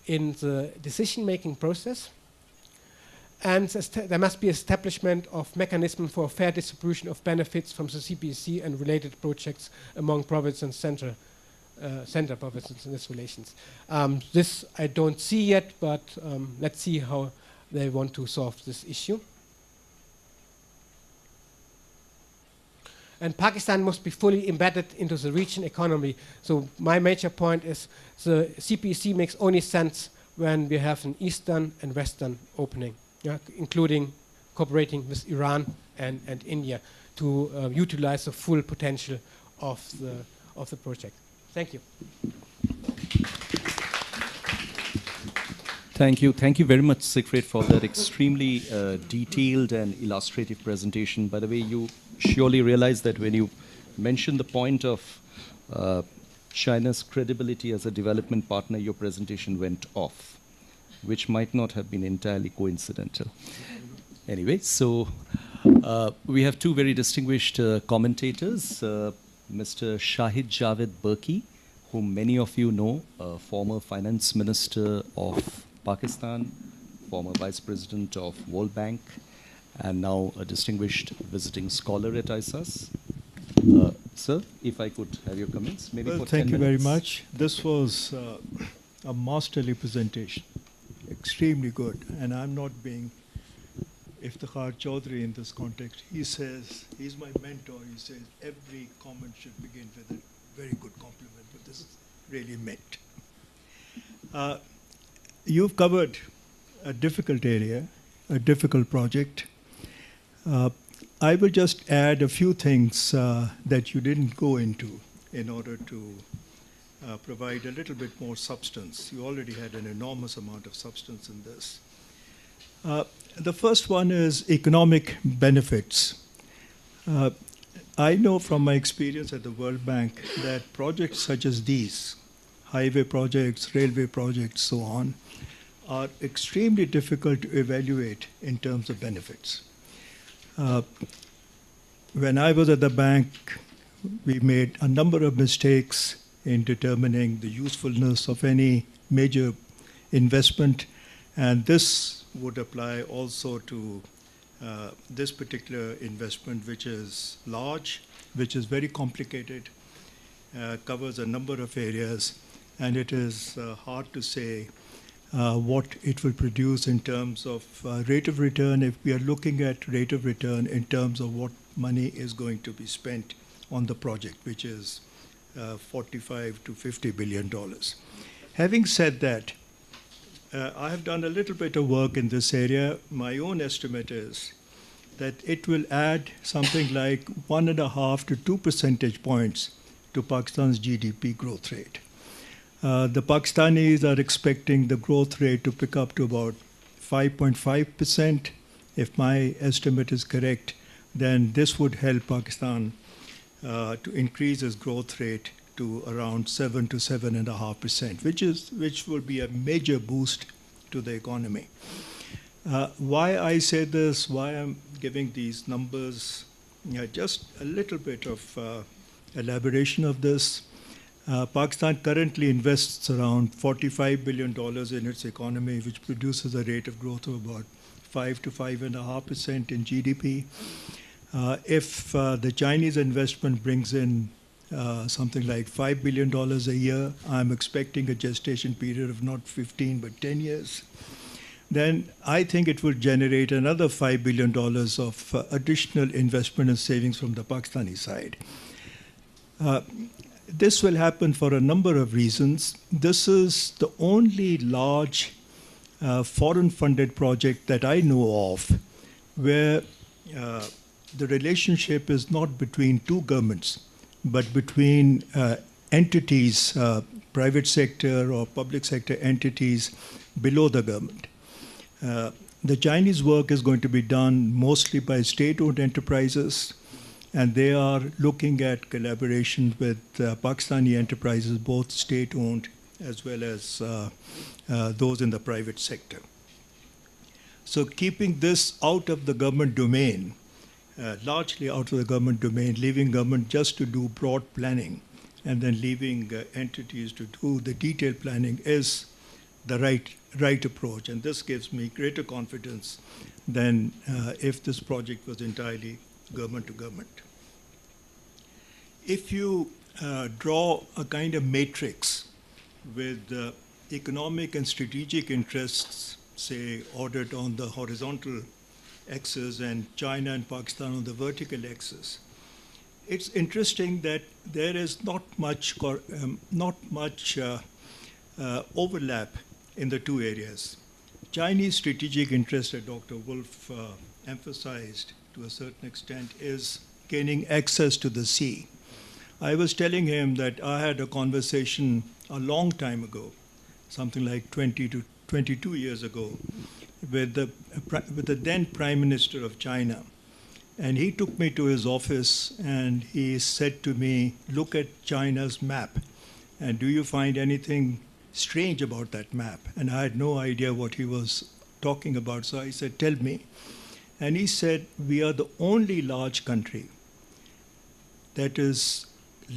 in the decision-making process. And there must be establishment of mechanism for fair distribution of benefits from the CPEC and related projects among province and center provinces in these relations. This I don't see yet, but let's see how they want to solve this issue. And Pakistan must be fully embedded into the region economy. So my major point is the CPEC makes only sense when we have an eastern and western opening, including cooperating with Iran and India to utilize the full potential of the project. Thank you. Thank you. Thank you very much, Siegfried, for that extremely detailed and illustrative presentation. By the way, you surely realize that when you mentioned the point of China's credibility as a development partner, your presentation went off, which might not have been entirely coincidental. Anyway, so we have two very distinguished commentators, Mr. Shahid Javed Burki, whom many of you know, former finance minister of Pakistan, former vice president of World Bank, and now a distinguished visiting scholar at ISAS. Sir, if I could have your comments, maybe Well, for 10 thank you minutes. very much. This was a masterly presentation, extremely good. And I'm not being Iftikhar Chaudhry in this context. He says, he's my mentor, he says every comment should begin with a very good compliment, but this is really meant. You've covered a difficult area, a difficult project. I will just add a few things that you didn't go into in order to provide a little bit more substance. You already had an enormous amount of substance in this. The first one is economic benefits. I know from my experience at the World Bank that projects such as these, highway projects, railway projects, so on, are extremely difficult to evaluate in terms of benefits. When I was at the bank, we made a number of mistakes in determining the usefulness of any major investment, and this would apply also to this particular investment, which is large, which is very complicated, covers a number of areas, and it is hard to say what it will produce in terms of rate of return if we are looking at rate of return in terms of what money is going to be spent on the project, which is $45 to $50 billion. Having said that, I have done a little bit of work in this area. My own estimate is that it will add something like 1.5 to 2 percentage points to Pakistan's GDP growth rate. The Pakistanis are expecting the growth rate to pick up to about 5.5%. If my estimate is correct, then this would help Pakistan to increase its growth rate to around 7 to 7.5%, which will be a major boost to the economy. Why I say this, why I'm giving these numbers, just a little bit of elaboration of this. Pakistan currently invests around $45 billion in its economy, which produces a rate of growth of about 5 to 5.5% in GDP. If the Chinese investment brings in something like $5 billion a year, I'm expecting a gestation period of not 15 but 10 years. Then I think it will generate another $5 billion of additional investment and savings from the Pakistani side. This will happen for a number of reasons. This is the only large foreign-funded project that I know of where the relationship is not between two governments, but between entities, private sector or public sector entities below the government. The Chinese work is going to be done mostly by state-owned enterprises, and they are looking at collaboration with Pakistani enterprises, both state-owned as well as those in the private sector. So keeping this out of the government domain, largely out of the government domain, leaving government just to do broad planning and then leaving entities to do the detailed planning is the right approach. And this gives me greater confidence than if this project was entirely government to government. If you draw a kind of matrix with economic and strategic interests, say, ordered on the horizontal axis and China and Pakistan on the vertical axis, it's interesting that there is not much overlap in the two areas. Chinese strategic interest that Dr. Wolf emphasized to a certain extent is gaining access to the sea. I was telling him that I had a conversation a long time ago, something like 20 to 22 years ago, with the then Prime Minister of China. And he took me to his office and he said to me, look at China's map, and do you find anything strange about that map? And I had no idea what he was talking about, so I said, tell me. And he said, we are the only large country that is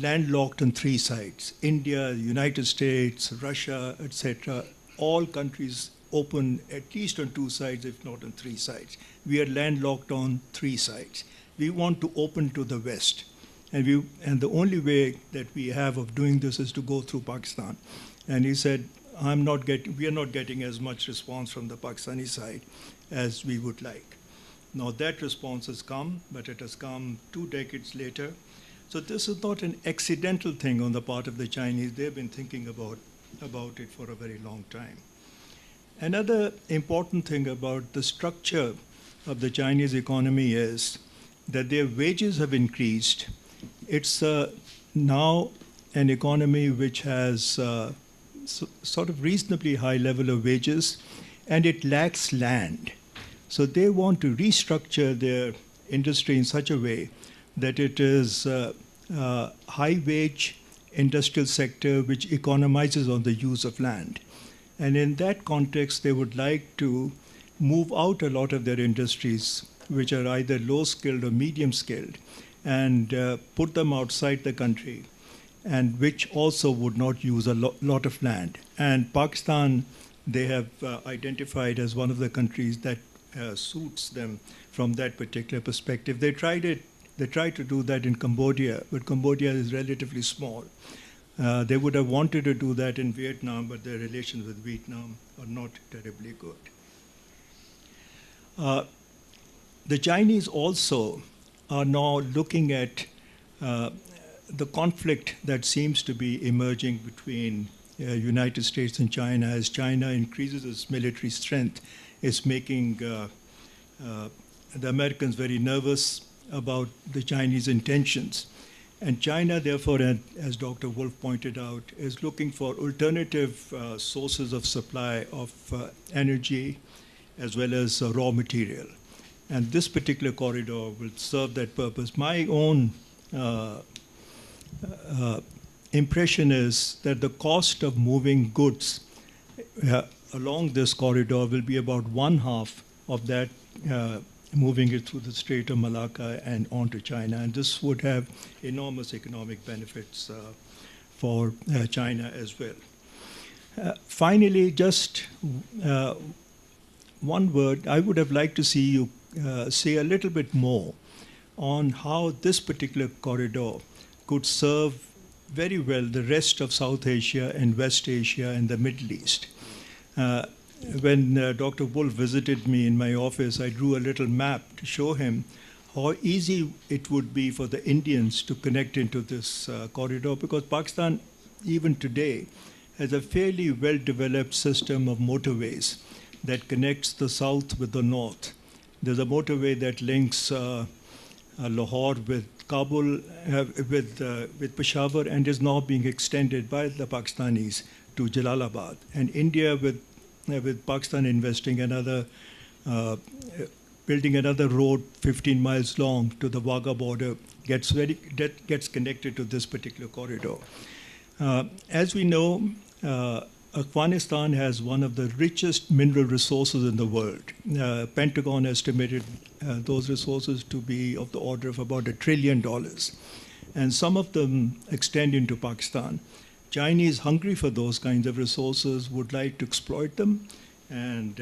landlocked on three sides: India, United States, Russia, etc. All countries open at least on 2 sides, if not on 3 sides. We are landlocked on 3 sides. We want to open to the west. And the only way that we have of doing this is to go through Pakistan. And he said, we are not getting as much response from the Pakistani side as we would like. Now that response has come, but it has come 2 decades later. So this is not an accidental thing on the part of the Chinese. They've been thinking about it for a very long time. Another important thing about the structure of the Chinese economy is that their wages have increased. It's now an economy which has sort of reasonably high level of wages, and it lacks land. So they want to restructure their industry in such a way that it is a high-wage industrial sector which economizes on the use of land. And in that context, they would like to move out a lot of their industries, which are either low-skilled or medium-skilled, and put them outside the country, and which also would not use a lot of land. And Pakistan, they have identified as one of the countries that suits them from that particular perspective. They tried to do that in Cambodia, but Cambodia is relatively small. They would have wanted to do that in Vietnam, but their relations with Vietnam are not terribly good. The Chinese also are now looking at the conflict that seems to be emerging between United States and China. As China increases its military strength, it's making the Americans very nervous about the Chinese intentions. And China, therefore, as Dr. Wolf pointed out, is looking for alternative sources of supply of energy as well as raw material. And this particular corridor will serve that purpose. My own impression is that the cost of moving goods along this corridor will be about 1/2 of that moving it through the Strait of Malacca and on to China. And this would have enormous economic benefits for China as well. Finally, just one word. I would have liked to see you say a little bit more on how this particular corridor could serve very well the rest of South Asia and West Asia and the Middle East. When Dr. Wolf visited me in my office, I drew a little map to show him how easy it would be for the Indians to connect into this corridor, because Pakistan, even today, has a fairly well-developed system of motorways that connects the south with the north. There's a motorway that links Lahore with Kabul, with Peshawar, and is now being extended by the Pakistanis to Jalalabad. And India, with Pakistan investing building another road 15 miles long to the Wagah border, gets connected to this particular corridor. As we know, Afghanistan has one of the richest mineral resources in the world. Pentagon estimated those resources to be of the order of about $1 trillion. And some of them extend into Pakistan. Chinese, hungry for those kinds of resources, would like to exploit them and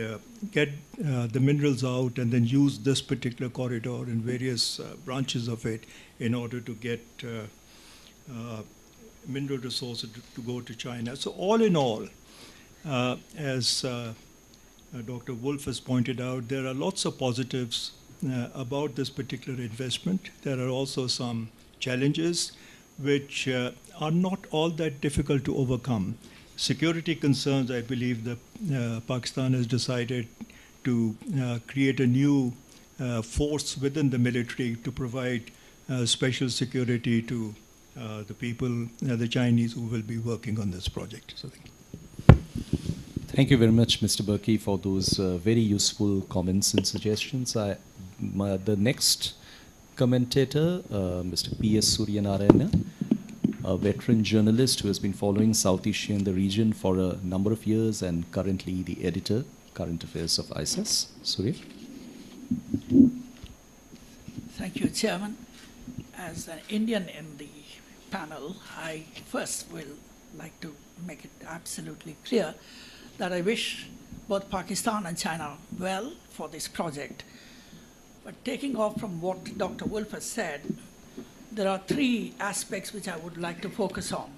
get the minerals out and then use this particular corridor and various branches of it in order to get mineral resources to go to China. So all in all, as Dr. Wolf has pointed out, there are lots of positives about this particular investment. There are also some challenges which are not all that difficult to overcome. Security concerns, I believe that Pakistan has decided to create a new force within the military to provide special security to the people, the Chinese, who will be working on this project. So thank you. Thank you very much, Mr. Berkey, for those very useful comments and suggestions. The next commentator, Mr. P.S. Suryanarayana, a veteran journalist who has been following South Asia and the region for a number of years and currently the editor, Current Affairs of ISIS. Surya. Thank you, Chairman. As an Indian in the panel, I first will like to make it absolutely clear that I wish both Pakistan and China well for this project. But taking off from what Dr. Wolf has said, there are three aspects which I would like to focus on.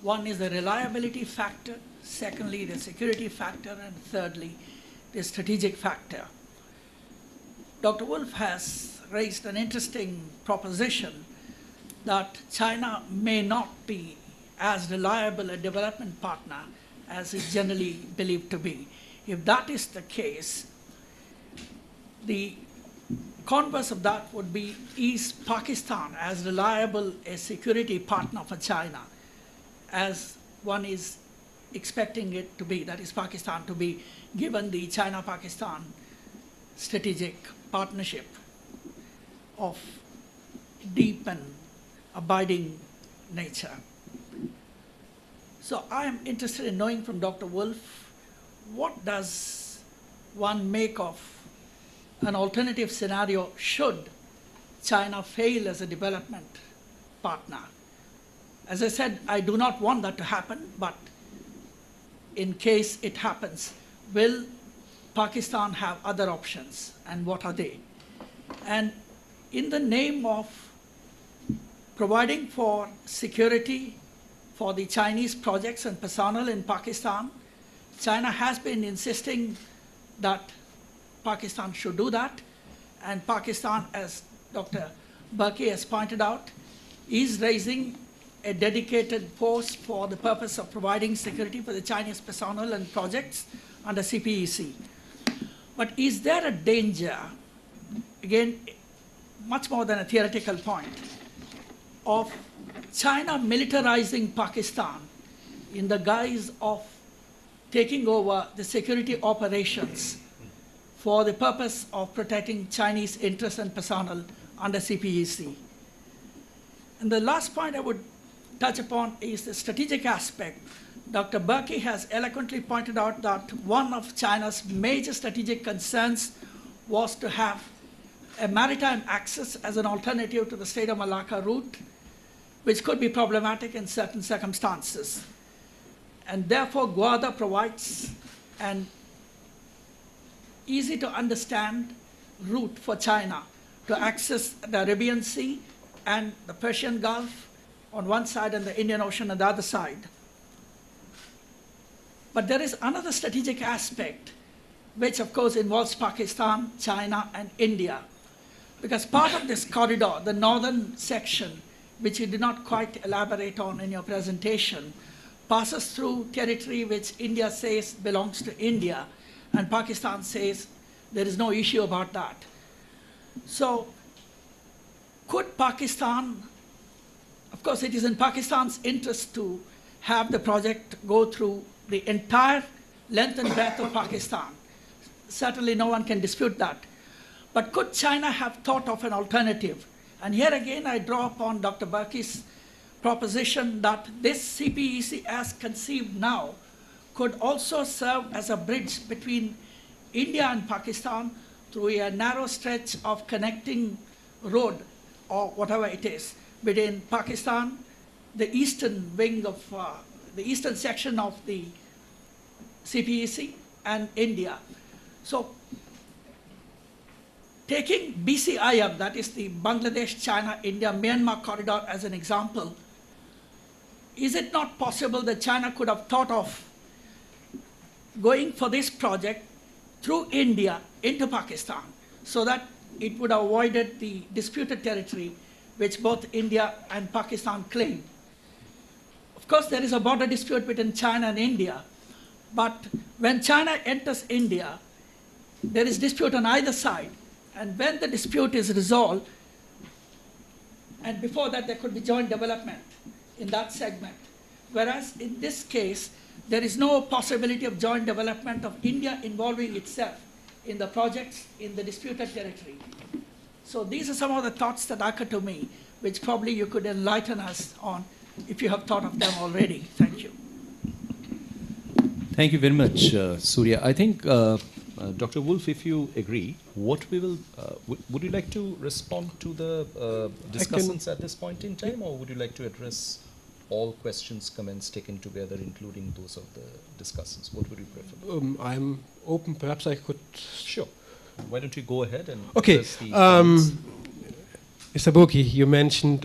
One is the reliability factor, secondly, the security factor, and thirdly, the strategic factor. Dr. Wolf has raised an interesting proposition that China may not be as reliable a development partner as is generally believed to be. If that is the case, the converse of that would be, is Pakistan as reliable a security partner for China as one is expecting it to be, that is Pakistan to be, given the China-Pakistan strategic partnership of deep and abiding nature. So I am interested in knowing from Dr. Wolf, what does one make of an alternative scenario should China fail as a development partner? As I said, I do not want that to happen, but in case it happens, will Pakistan have other options, and what are they? And in the name of providing for security for the Chinese projects and personnel in Pakistan, China has been insisting that Pakistan should do that, and Pakistan, as Dr. Burki has pointed out, is raising a dedicated force for the purpose of providing security for the Chinese personnel and projects under CPEC. But is there a danger, again, much more than a theoretical point, of China militarizing Pakistan in the guise of taking over the security operations for the purpose of protecting Chinese interests and personnel under CPEC? And the last point I would touch upon is the strategic aspect. Dr. Burki has eloquently pointed out that one of China's major strategic concerns was to have a maritime access as an alternative to the Strait of Malacca route, which could be problematic in certain circumstances. And therefore, Gwadar provides an easy to understand route for China to access the Arabian Sea and the Persian Gulf on one side and the Indian Ocean on the other side. But there is another strategic aspect, which of course involves Pakistan, China, and India. Because part of this corridor, the northern section, which you did not quite elaborate on in your presentation, passes through territory which India says belongs to India, and Pakistan says there is no issue about that. So could Pakistan, of course it is in Pakistan's interest to have the project go through the entire length and breadth of Pakistan. Certainly no one can dispute that. But could China have thought of an alternative? And here again I draw upon Dr. Burki's proposition that this CPEC as conceived now could also serve as a bridge between India and Pakistan through a narrow stretch of connecting road, or whatever it is, between Pakistan, the eastern wing of, the eastern section of the CPEC, and India. So taking BCIM, that is the Bangladesh, China, India, Myanmar corridor as an example, is it not possible that China could have thought of going for this project through India into Pakistan so that it would have avoided the disputed territory which both India and Pakistan claim? Of course, there is a border dispute between China and India, but when China enters India, there is dispute on either side. And when the dispute is resolved, and before that there could be joint development in that segment. Whereas in this case, there is no possibility of joint development of India involving itself in the projects in the disputed territory. So these are some of the thoughts that occur to me, which probably you could enlighten us on if you have thought of them already. Thank you. Thank you very much, Surya. I think, Dr. Wolf, if you agree, what we will, would you like to respond to the discussants at this point in time, or would you like to address? all questions, comments taken together, including those of the discussants? What would you prefer? I'm open. Perhaps I could. Sure. Why don't you go ahead and Okay. address the points? Mr. Burki, you mentioned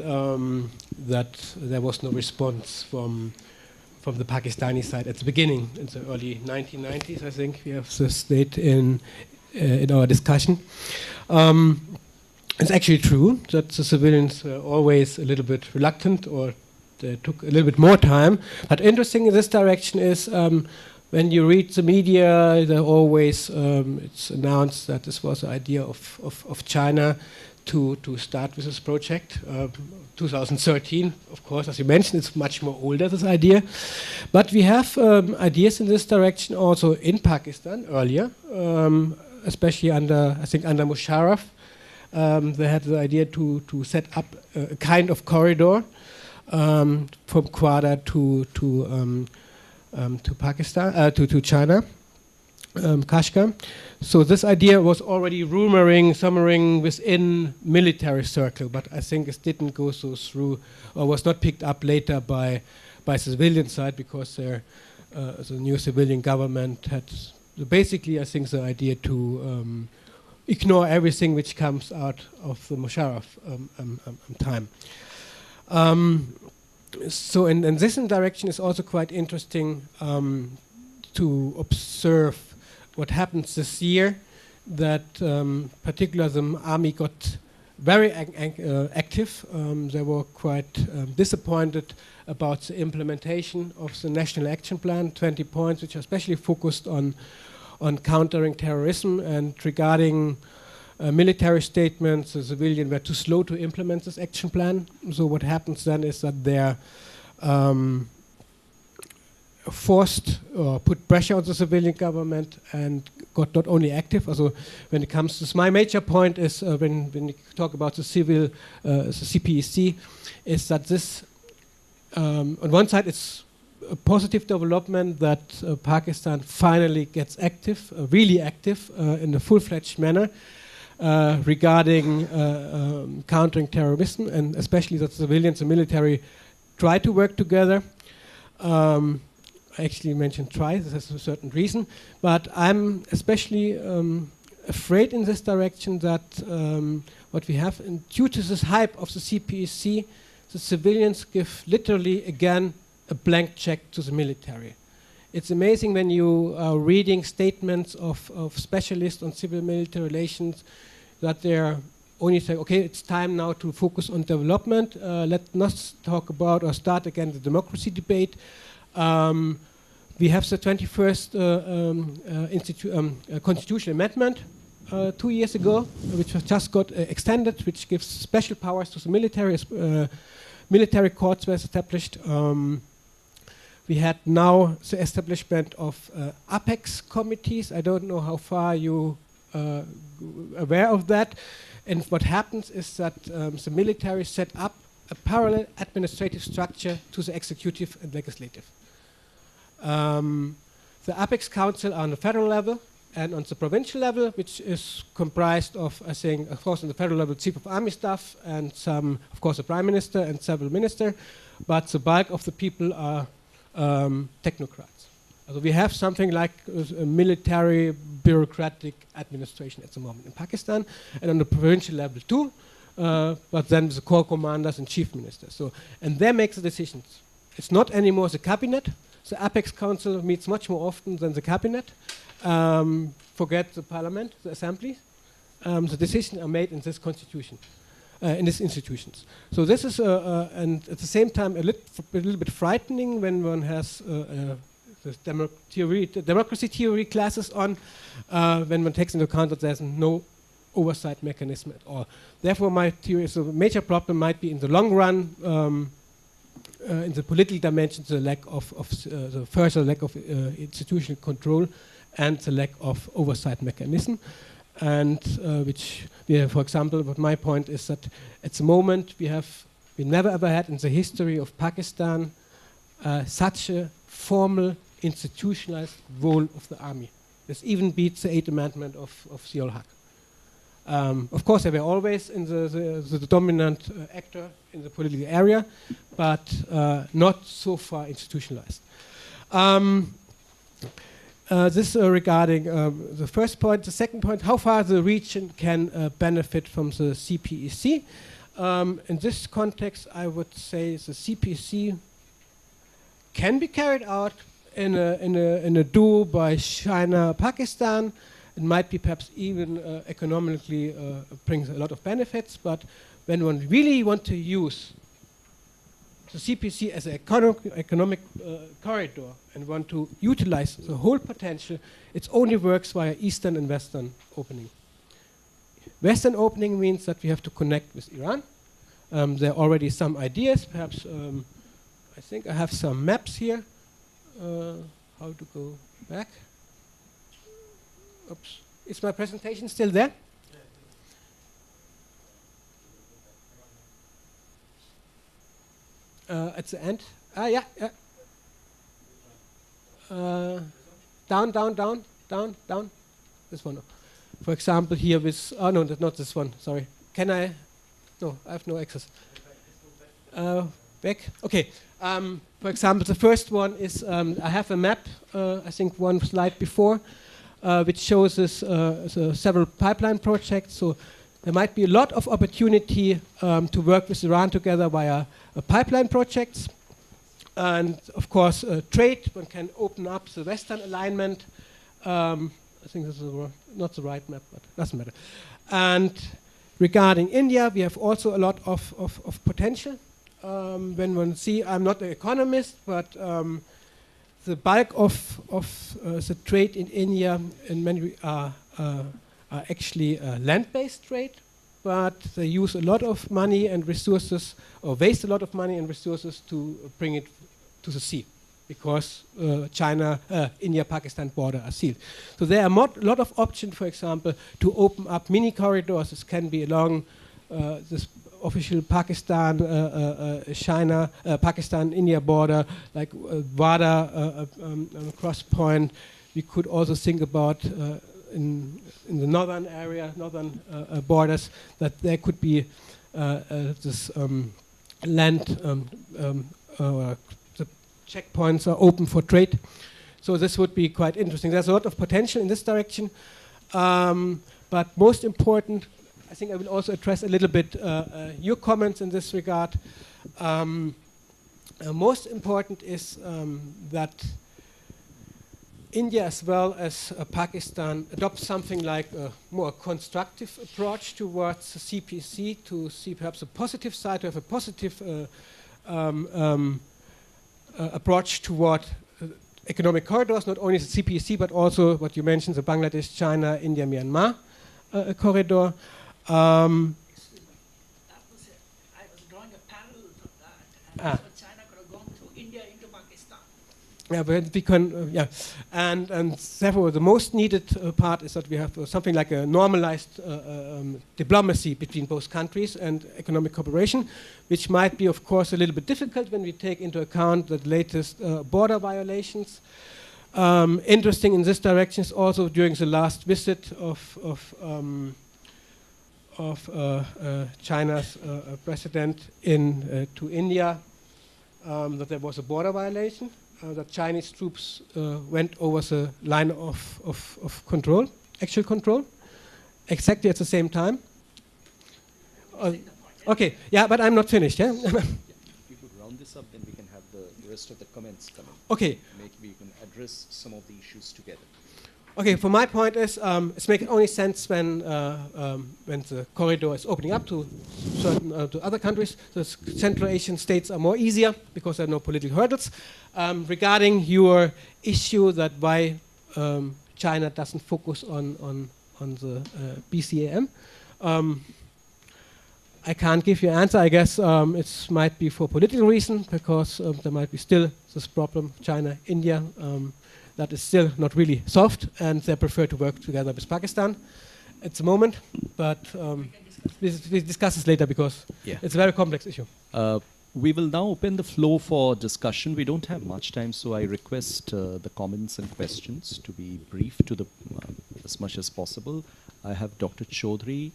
that there was no response from the Pakistani side at the beginning, in the early 1990s. I think we have this date in our discussion. It's actually true that the civilians were always a little bit reluctant, or they took a little bit more time. But interesting in this direction is when you read the media, they always it's announced that this was the idea of China to start with this project. 2013, of course, as you mentioned, it's much more older, this idea. But we have ideas in this direction also in Pakistan earlier, especially under Musharraf. They had the idea to set up a kind of corridor from Quetta to Pakistan, to China, Kashgar. So this idea was already summering within military circle, but I think it didn't go so through, or was not picked up later by civilian side, because the new civilian government had basically, I think, the idea to ignore everything which comes out of the Musharraf time. So in this direction is also quite interesting to observe what happens this year, that particularly the army got very active. They were quite disappointed about the implementation of the National Action Plan, 20 points, which are especially focused on countering terrorism, and regarding military statements, the civilians were too slow to implement this action plan. So what happens then is that they're forced or put pressure on the civilian government and got not only active. Also, when it comes to this, my major point is when you talk about the civil, the CPEC, is that this, on one side, it's a positive development that Pakistan finally gets active, really active, in a full-fledged manner regarding countering terrorism, and especially that civilians and military try to work together. I actually mentioned try, this has a certain reason, but I'm especially afraid in this direction that what we have, and due to this hype of the CPEC, the civilians give literally again a blank check to the military. It's amazing when you are reading statements of specialists on civil-military relations that they're only saying, okay, it's time now to focus on development. Let's not talk about or start again the democracy debate. We have the 21st constitutional amendment 2 years ago, which was just got extended, which gives special powers to the military. Military courts were established. We had now the establishment of apex committees. I don't know how far you are aware of that. And what happens is that the military set up a parallel administrative structure to the executive and legislative. The apex council are on the federal level and on the provincial level, which is comprised of, I think, of course, on the federal level, Chief of Army Staff and some, of course, the Prime Minister and several ministers, but the bulk of the people are technocrats. So we have something like a military bureaucratic administration at the moment in Pakistan, and on the provincial level too, but then the corps commanders and chief ministers. So, and they make the decisions. It's not anymore the cabinet. The Apex Council meets much more often than the cabinet. Forget the parliament, the assembly. The decisions are made in this constitution, in these institutions. So this is, and at the same time, a little bit frightening when one has the democracy theory classes on, when one takes into account that there's no oversight mechanism at all. Therefore, my theory is a major problem might be in the long run, in the political dimension, the lack of the further lack of institutional control and the lack of oversight mechanism. And which we have, for example, what my point is that at the moment we never ever had in the history of Pakistan such a formal institutionalized role of the army. This even beats the 8th Amendment of Ziaul Haq. Of course, they were always in the dominant actor in the political area, but not so far institutionalized. This regarding the first point. The second point, how far the region can benefit from the CPEC. In this context, I would say the CPEC can be carried out in a duo by China, Pakistan. It might be perhaps even economically brings a lot of benefits, but when one really want to use the CPC as an economic corridor and want to utilize the whole potential, it only works via Eastern and Western opening. Western opening means that we have to connect with Iran. There are already some ideas, perhaps I think I have some maps here. How to go back? Oops. Is my presentation still there? At the end? Yeah. Down. This one. For example, here with, oh no, not this one, sorry. Can I? No, I have no access. Back? Okay. For example, the first one is, I have a map, I think one slide before, which shows us several pipeline projects. So there might be a lot of opportunity to work with Iran together via pipeline projects. And of course, trade, one can open up the Western alignment. I think this is not the right map, but doesn't matter. And regarding India, we have also a lot of potential. When one see, I'm not an economist, but the bulk of the trade in India in many are actually land-based trade, but they use a lot of money and resources, or waste a lot of money and resources to bring it to the sea, because China, India, Pakistan border are sealed. So there are a lot of options, for example, to open up mini corridors. This can be along this official Pakistan, China, Pakistan, India border, like Wada cross point. We could also think about in the northern area, northern borders, that there could be this land, the checkpoints are open for trade. So this would be quite interesting. There's a lot of potential in this direction, but most important, I think I will also address a little bit your comments in this regard. Most important is that India as well as Pakistan adopt something like a more constructive approach towards the CPC, to see perhaps a positive side, to have a positive approach toward economic corridors, not only the CPC, but also what you mentioned, the Bangladesh, China, India, Myanmar corridor. That was it. I was drawing a parallel from that, and that's what China could have gone through India into Pakistan. Yeah, but we can, and therefore the most needed part is that we have something like a normalized diplomacy between both countries and economic cooperation, which might be, of course, a little bit difficult when we take into account the latest border violations. Interesting in this direction is also during the last visit of China's president to India, that there was a border violation, that Chinese troops went over the line of control, actual control, exactly at the same time. Okay, yeah, but I'm not finished. Yeah? If you could round this up, then we can have the rest of the comments come in. Okay. Maybe we can address some of the issues together. Okay, for my point is, it's making only sense when the corridor is opening up to certain to other countries. The Central Asian states are more easier because there are no political hurdles. Regarding your issue that why China doesn't focus on the BCAM, I can't give you an answer. I guess it might be for political reason, because there might be still this problem, China, India. That is still not really solved, and they prefer to work together with Pakistan at the moment. But we discuss this later, because it's a very complex issue. We will now open the floor for discussion. We don't have much time, so I request the comments and questions to be brief to the as much as possible. I have Dr. Chaudhary,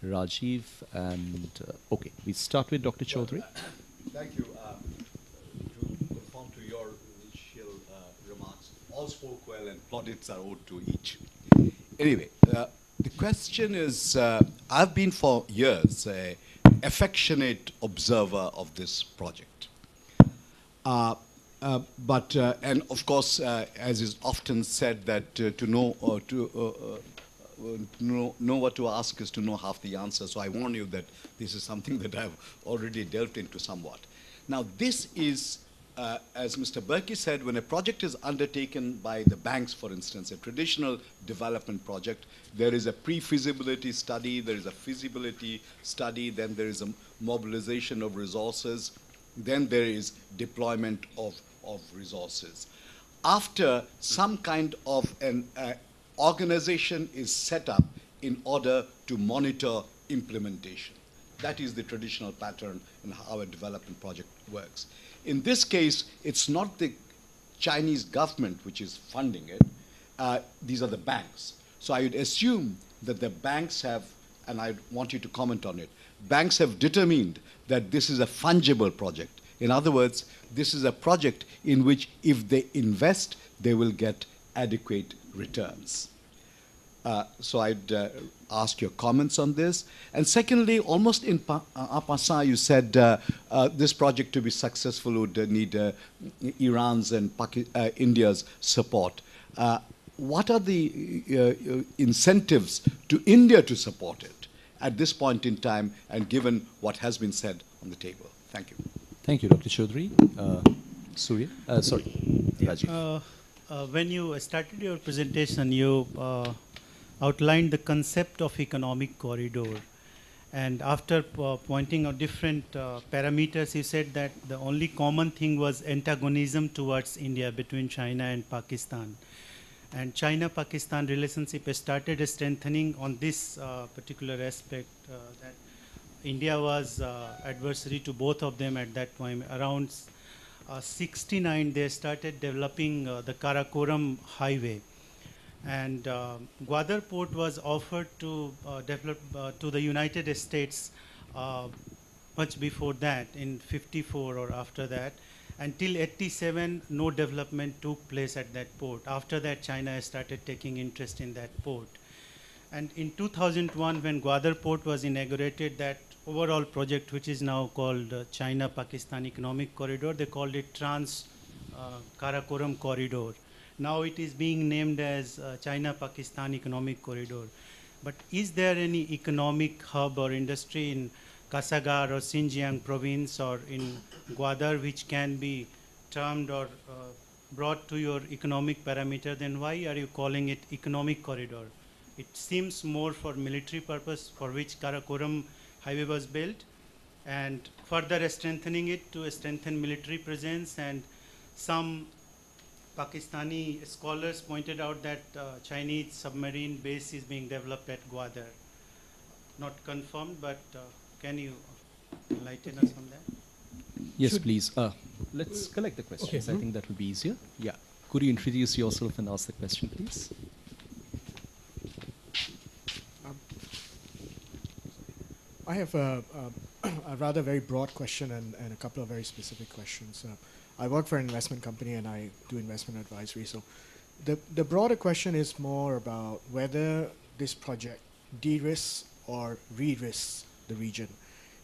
Rajiv, and okay, we start with Dr. Chaudhary. Thank you. To conform to your initial remarks, all spoke well and plaudits are owed to each. Anyway, the question is, I've been for years an affectionate observer of this project. And of course, as is often said, that to know what to ask is to know half the answer. So I warn you that this is something that I've already delved into somewhat. Now, this is, as Mr. Berkey said, when a project is undertaken by the banks, for instance, a traditional development project, there is a pre-feasibility study, there is a feasibility study, then there is a mobilization of resources, then there is deployment of resources. After some kind of an organization is set up in order to monitor implementation. That is the traditional pattern in how a development project works. In this case, it's not the Chinese government which is funding it. These are the banks. So I would assume that the banks have, and I want you to comment on it, banks have determined that this is a fungible project. In other words, this is a project in which if they invest, they will get adequate returns. So I'd ask your comments on this. And secondly, almost en passant, you said this project to be successful would need Iran's and India's support. What are the incentives to India to support it at this point in time, and given what has been said on the table? Thank you. Thank you, Dr. Chaudhary. Surya? Sorry, Rajiv. When you started your presentation, you outlined the concept of economic corridor. And after pointing out different parameters, you said that the only common thing was antagonism towards India between China and Pakistan. And China-Pakistan relationship started strengthening on this particular aspect, that India was adversary to both of them at that time. Around 69, they started developing the Karakoram highway. And Gwadar port was offered to develop to the United States much before that, in 54 or after that. Until 87, no development took place at that port. After that, China started taking interest in that port. And in 2001, when Gwadar port was inaugurated, that overall project, which is now called China-Pakistan Economic Corridor, they called it Trans-Karakoram Corridor. Now it is being named as China-Pakistan Economic Corridor. But is there any economic hub or industry in Kasagar or Xinjiang province or in Gwadar which can be termed or brought to your economic parameter? Then why are you calling it economic corridor? It seems more for military purpose, for which Karakoram highway was built, and further strengthening it to strengthen military presence. And some Pakistani scholars pointed out that Chinese submarine base is being developed at Gwadar. Not confirmed, but can you enlighten us on that? Yes, please. Let's collect the questions. I think that will be easier. Yeah. Could you introduce yourself and ask the question, please? I have a rather very broad question and a couple of very specific questions. I work for an investment company and I do investment advisory. So the broader question is more about whether this project de-risks or re-risks the region.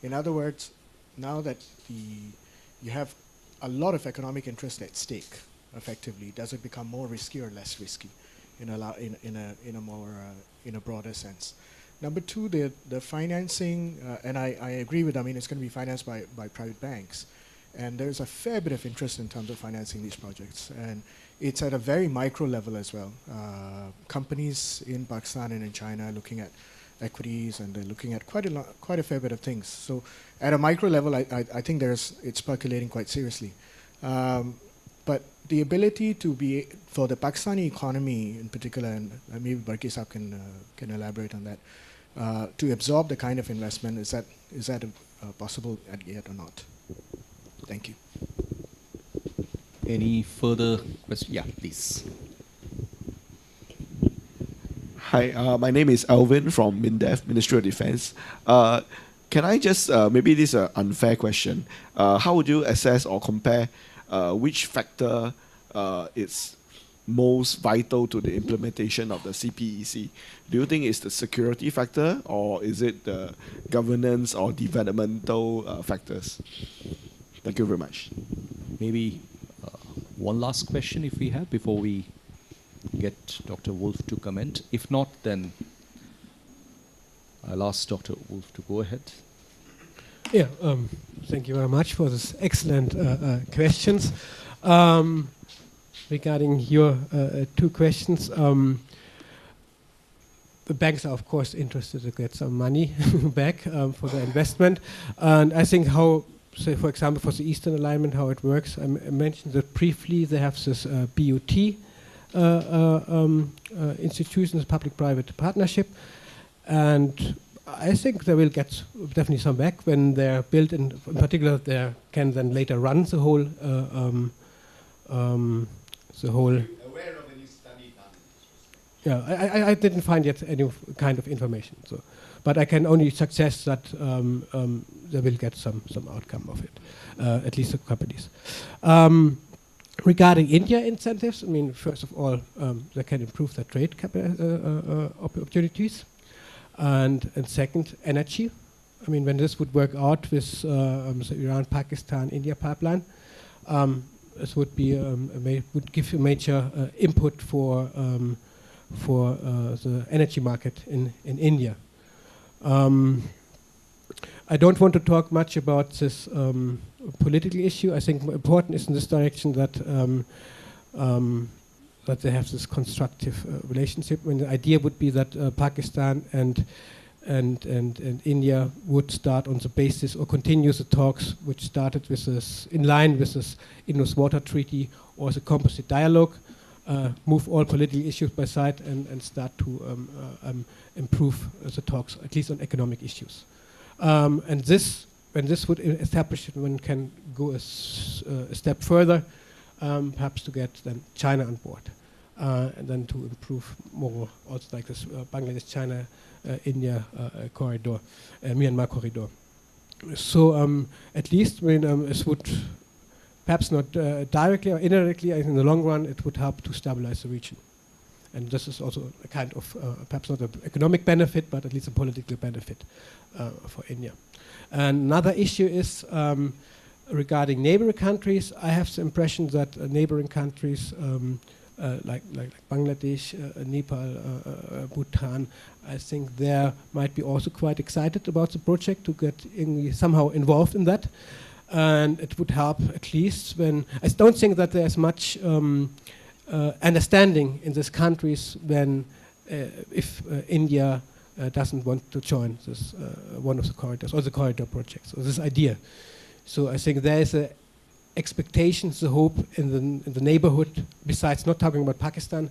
In other words, now that you have a lot of economic interest at stake, effectively, does it become more risky or less risky in a broader sense? Number two, the financing, and I agree with, I mean, it's going to be financed by private banks. And there's a fair bit of interest in terms of financing these projects. And it's at a very micro level as well. Companies in Pakistan and in China are looking at equities, and they're looking at quite a fair bit of things. So at a micro level, I think it's percolating quite seriously. But the ability for the Pakistani economy in particular, and maybe Barkey Saab can elaborate on that, to absorb the kind of investment, is that possible yet or not? Thank you. Any further questions? Yeah, please. Hi, my name is Alvin from MINDEF, Ministry of Defense. Can I just, maybe this is an unfair question. How would you assess or compare which factor is most vital to the implementation of the CPEC? Do you think it's the security factor, or is it the governance or developmental factors? Thank you very much. Maybe one last question if we have before we get Dr. Wolf to comment. If not, then I'll ask Dr. Wolf to go ahead. Yeah, thank you very much for this excellent questions. Regarding your two questions, the banks are of course interested to get some money back for the investment, and I think how, say for example for the Eastern Alignment, how it works. I mentioned that briefly. They have this BOT institutions, public-private partnership, and I think they will get definitely some back when they're built. In particular, they can then later run the whole. Aware of any study done? Yeah, I didn't find yet any kind of information. So, but I can only suggest that they will get some outcome of it, at least the companies. Regarding India incentives, I mean, first of all, they can improve their trade opportunities, and second, energy. I mean, when this would work out with the Iran-Pakistan-India pipeline, this would be would give a major input for the energy market in India. I don't want to talk much about this political issue. I think important is in this direction that that they have this constructive relationship. When the idea would be that Pakistan and India would start on the basis or continue the talks which started with this, in line with this Indus Water Treaty or the composite dialogue, move all political issues by side and start to improve the talks, at least on economic issues. And this, when this would establish it, one can go a step further, perhaps to get then China on board, and then to improve more, also like this Bangladesh, China, India corridor, Myanmar corridor. So at least when it would, perhaps not directly or indirectly, in the long run, it would help to stabilize the region. And this is also a kind of, perhaps not an economic benefit, but at least a political benefit for India. And another issue is regarding neighboring countries. I have the impression that neighboring countries like Bangladesh, Nepal, Bhutan, I think they might be also quite excited about the project to get somehow involved in that. And it would help at least when, I don't think that there's much understanding in these countries when if India doesn't want to join this one of the corridors or the corridor projects or this idea. So I think there is a expectation, the hope in the neighborhood, besides not talking about Pakistan,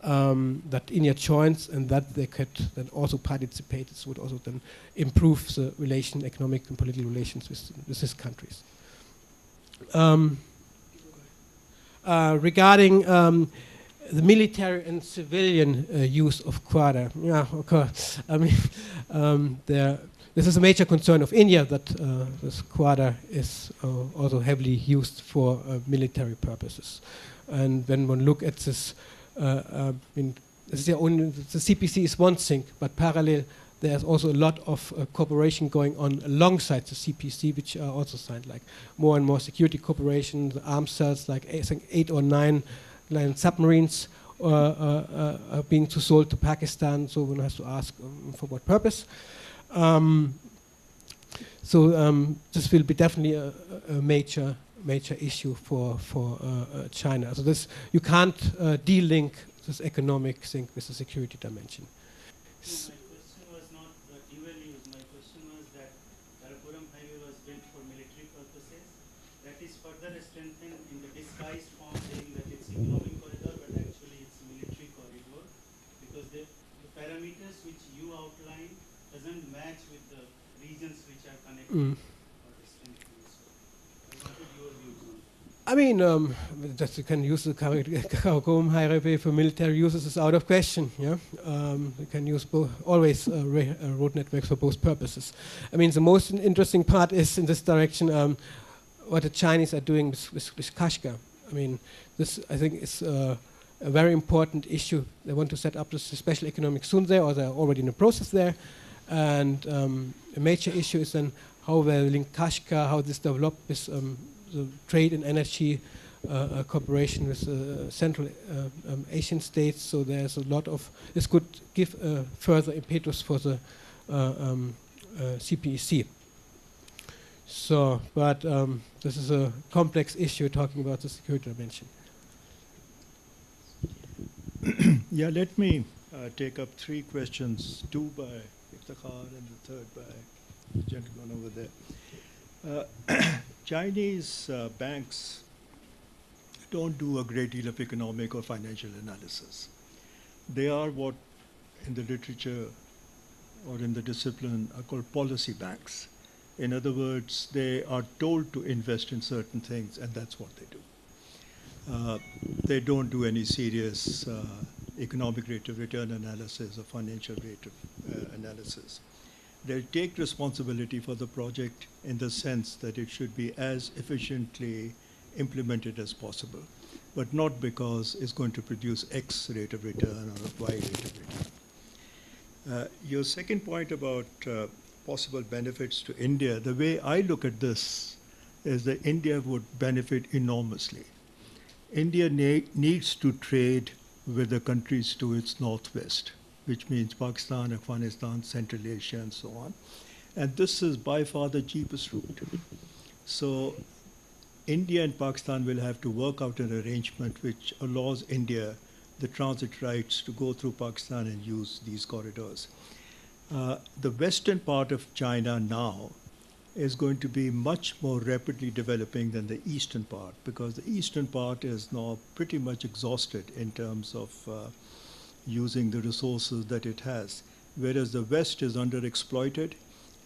that India joins and that they could then also participate. This would also then improve the economic and political relations with these countries. Regarding the military and civilian use of quadra, yeah, of course. I mean, this is a major concern of India that this quadra is also heavily used for military purposes. And when one look at this, this is the CPC is one thing, but parallel there's also a lot of cooperation going on alongside the CPC, which are also signed, like more and more security cooperation, the arms cells, like I think 8 or 9 submarines are being sold to Pakistan, so one has to ask for what purpose. This will be definitely a major issue for China. So this, you can't de-link this economic thing with the security dimension. My question was not dual use. My question was that Karakoram Highway was built for military purposes. That is further strengthened in the disguised form, saying that it's economic corridor, but actually it's military corridor, because the parameters which you outlined doesn't match with the regions which are connected or distinct. I wanted your views on I mean, that you can use the Karakorum highway for military uses is out of question. Yeah, you can use always road networks for both purposes. I mean, the most interesting part is in this direction what the Chinese are doing with Kashgar. I mean, this I think is a very important issue. They want to set up this special economic zone there, or they're already in the process there. And a major issue is then how they link Kashgar, how this developed with the trade and energy cooperation with Central Asian states. So there's a lot of, this could give further impetus for the CPEC. So, but this is a complex issue talking about the security dimension. Yeah, let me take up three questions, two by Iftikhar and the third by the gentleman over there. Chinese banks don't do a great deal of economic or financial analysis. They are what in the literature or in the discipline are called policy banks. In other words, they are told to invest in certain things, and that's what they do. They don't do any serious economic rate of return analysis or financial rate of analysis. They take responsibility for the project in the sense that it should be as efficiently implemented as possible, but not because it's going to produce X rate of return or Y rate of return. Your second point about possible benefits to India, the way I look at this is that India would benefit enormously. India needs to trade with the countries to its northwest, which means Pakistan, Afghanistan, Central Asia, and so on. And this is by far the cheapest route. So India and Pakistan will have to work out an arrangement which allows India the transit rights to go through Pakistan and use these corridors. The western part of China now is going to be much more rapidly developing than the eastern part, because the eastern part is now pretty much exhausted in terms of using the resources that it has, whereas the west is underexploited,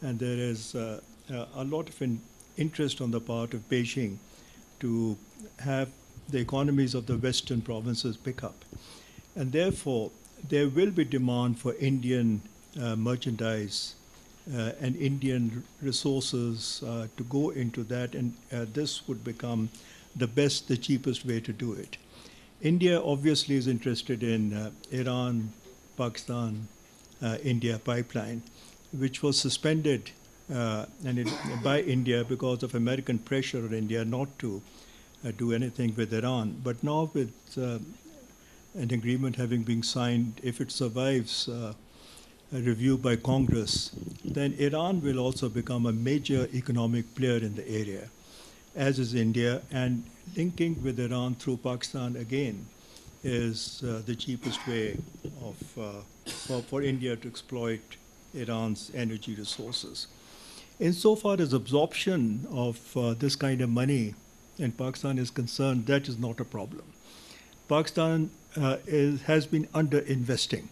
and there is a lot of interest on the part of Beijing to have the economies of the western provinces pick up. And therefore, there will be demand for Indian merchandise and Indian resources to go into that, and this would become the best, the cheapest way to do it. India obviously is interested in Iran, Pakistan, India pipeline, which was suspended by India because of American pressure on India not to do anything with Iran. But now with an agreement having been signed, if it survives a review by Congress, then Iran will also become a major economic player in the area, as is India, and linking with Iran through Pakistan again is the cheapest way for India to exploit Iran's energy resources. Insofar as absorption of this kind of money in Pakistan is concerned, that is not a problem. Pakistan has been underinvesting,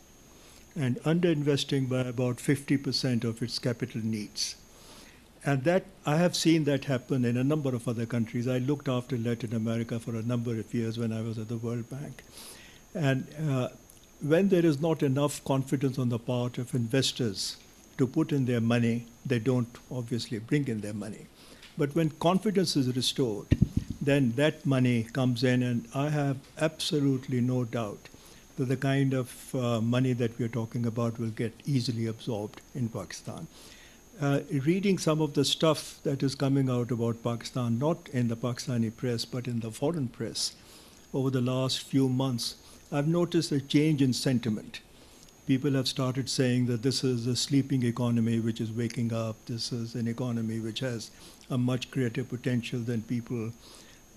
and underinvesting by about 50% of its capital needs. And that I have seen that happen in a number of other countries. I looked after Latin America for a number of years when I was at the World Bank. And when there is not enough confidence on the part of investors to put in their money, they don't obviously bring in their money. But when confidence is restored, then that money comes in, and I have absolutely no doubt that the kind of money that we are talking about will get easily absorbed in Pakistan. Reading some of the stuff that is coming out about Pakistan, not in the Pakistani press, but in the foreign press, over the last few months, I've noticed a change in sentiment. People have started saying that this is a sleeping economy which is waking up. This is an economy which has a much greater potential than people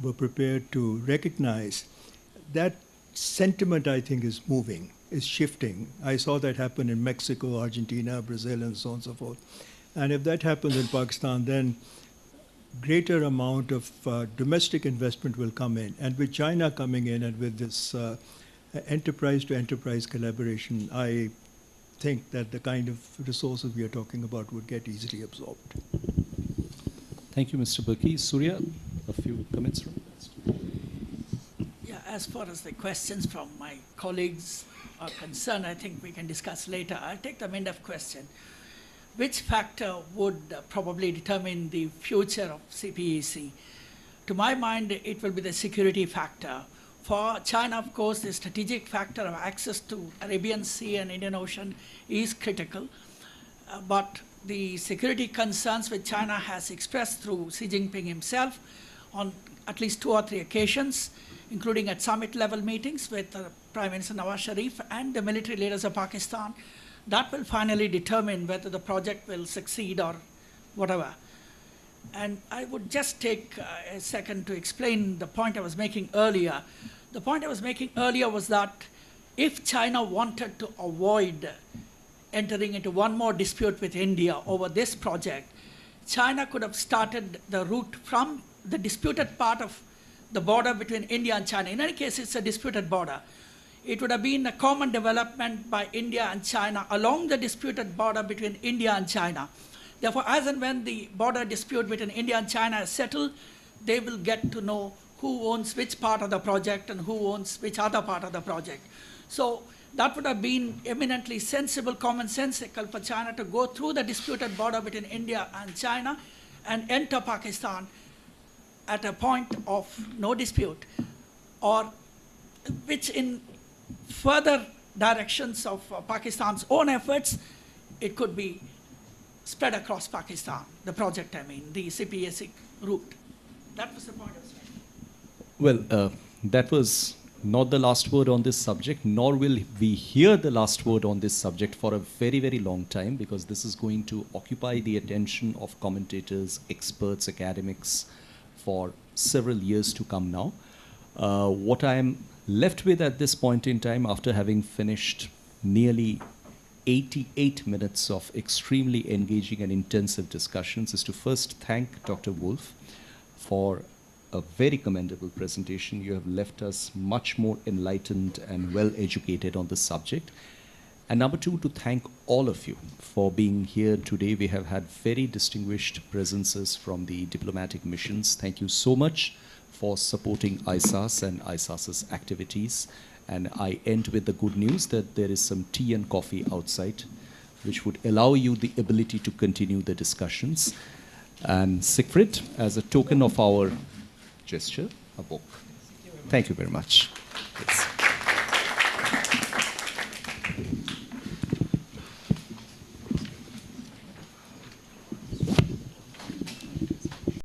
were prepared to recognize. That sentiment, I think, is moving, is shifting. I saw that happen in Mexico, Argentina, Brazil, and so on and so forth. And if that happens in Pakistan, then greater amount of domestic investment will come in. And with China coming in and with this enterprise-to-enterprise collaboration, I think that the kind of resources we are talking about would get easily absorbed. Thank you, Mr. Burki. Surya, a few comments from you. as far as the questions from my colleagues are concerned, I think we can discuss later. I'll take the MINDEF question. Which factor would probably determine the future of CPEC? To my mind, it will be the security factor. For China, of course, the strategic factor of access to Arabian Sea and Indian Ocean is critical. But the security concerns which China has expressed through Xi Jinping himself on at least 2 or 3 occasions, including at summit level meetings with Prime Minister Nawaz Sharif and the military leaders of Pakistan, that will finally determine whether the project will succeed or whatever. And I would just take a second to explain the point I was making earlier. The point I was making earlier was that if China wanted to avoid entering into one more dispute with India over this project, China could have started the route from the disputed part of the border between India and China. In any case, it's a disputed border. It would have been a common development by India and China along the disputed border between India and China. Therefore, as and when the border dispute between India and China is settled, they will get to know who owns which part of the project and who owns which other part of the project. So that would have been eminently sensible, commonsensical for China to go through the disputed border between India and China and enter Pakistan at a point of no dispute, or which in further directions of Pakistan's own efforts, it could be spread across Pakistan, the project, I mean, the CPEC route. That was the point I was making. Well, that was not the last word on this subject, nor will we hear the last word on this subject for a very, very long time, because this is going to occupy the attention of commentators, experts, academics for several years to come now. What I am left with at this point in time, after having finished nearly 88 minutes of extremely engaging and intensive discussions, is to first thank Dr. Wolf for a very commendable presentation. You have left us much more enlightened and well educated on the subject. And number 2, to thank all of you for being here today. We have had very distinguished presences from the diplomatic missions. Thank you so much for supporting ISAS and ISAS's activities. And I end with the good news that there is some tea and coffee outside, which would allow you the ability to continue the discussions. And Siegfried, as a token of our gesture, a book. Thank you very much.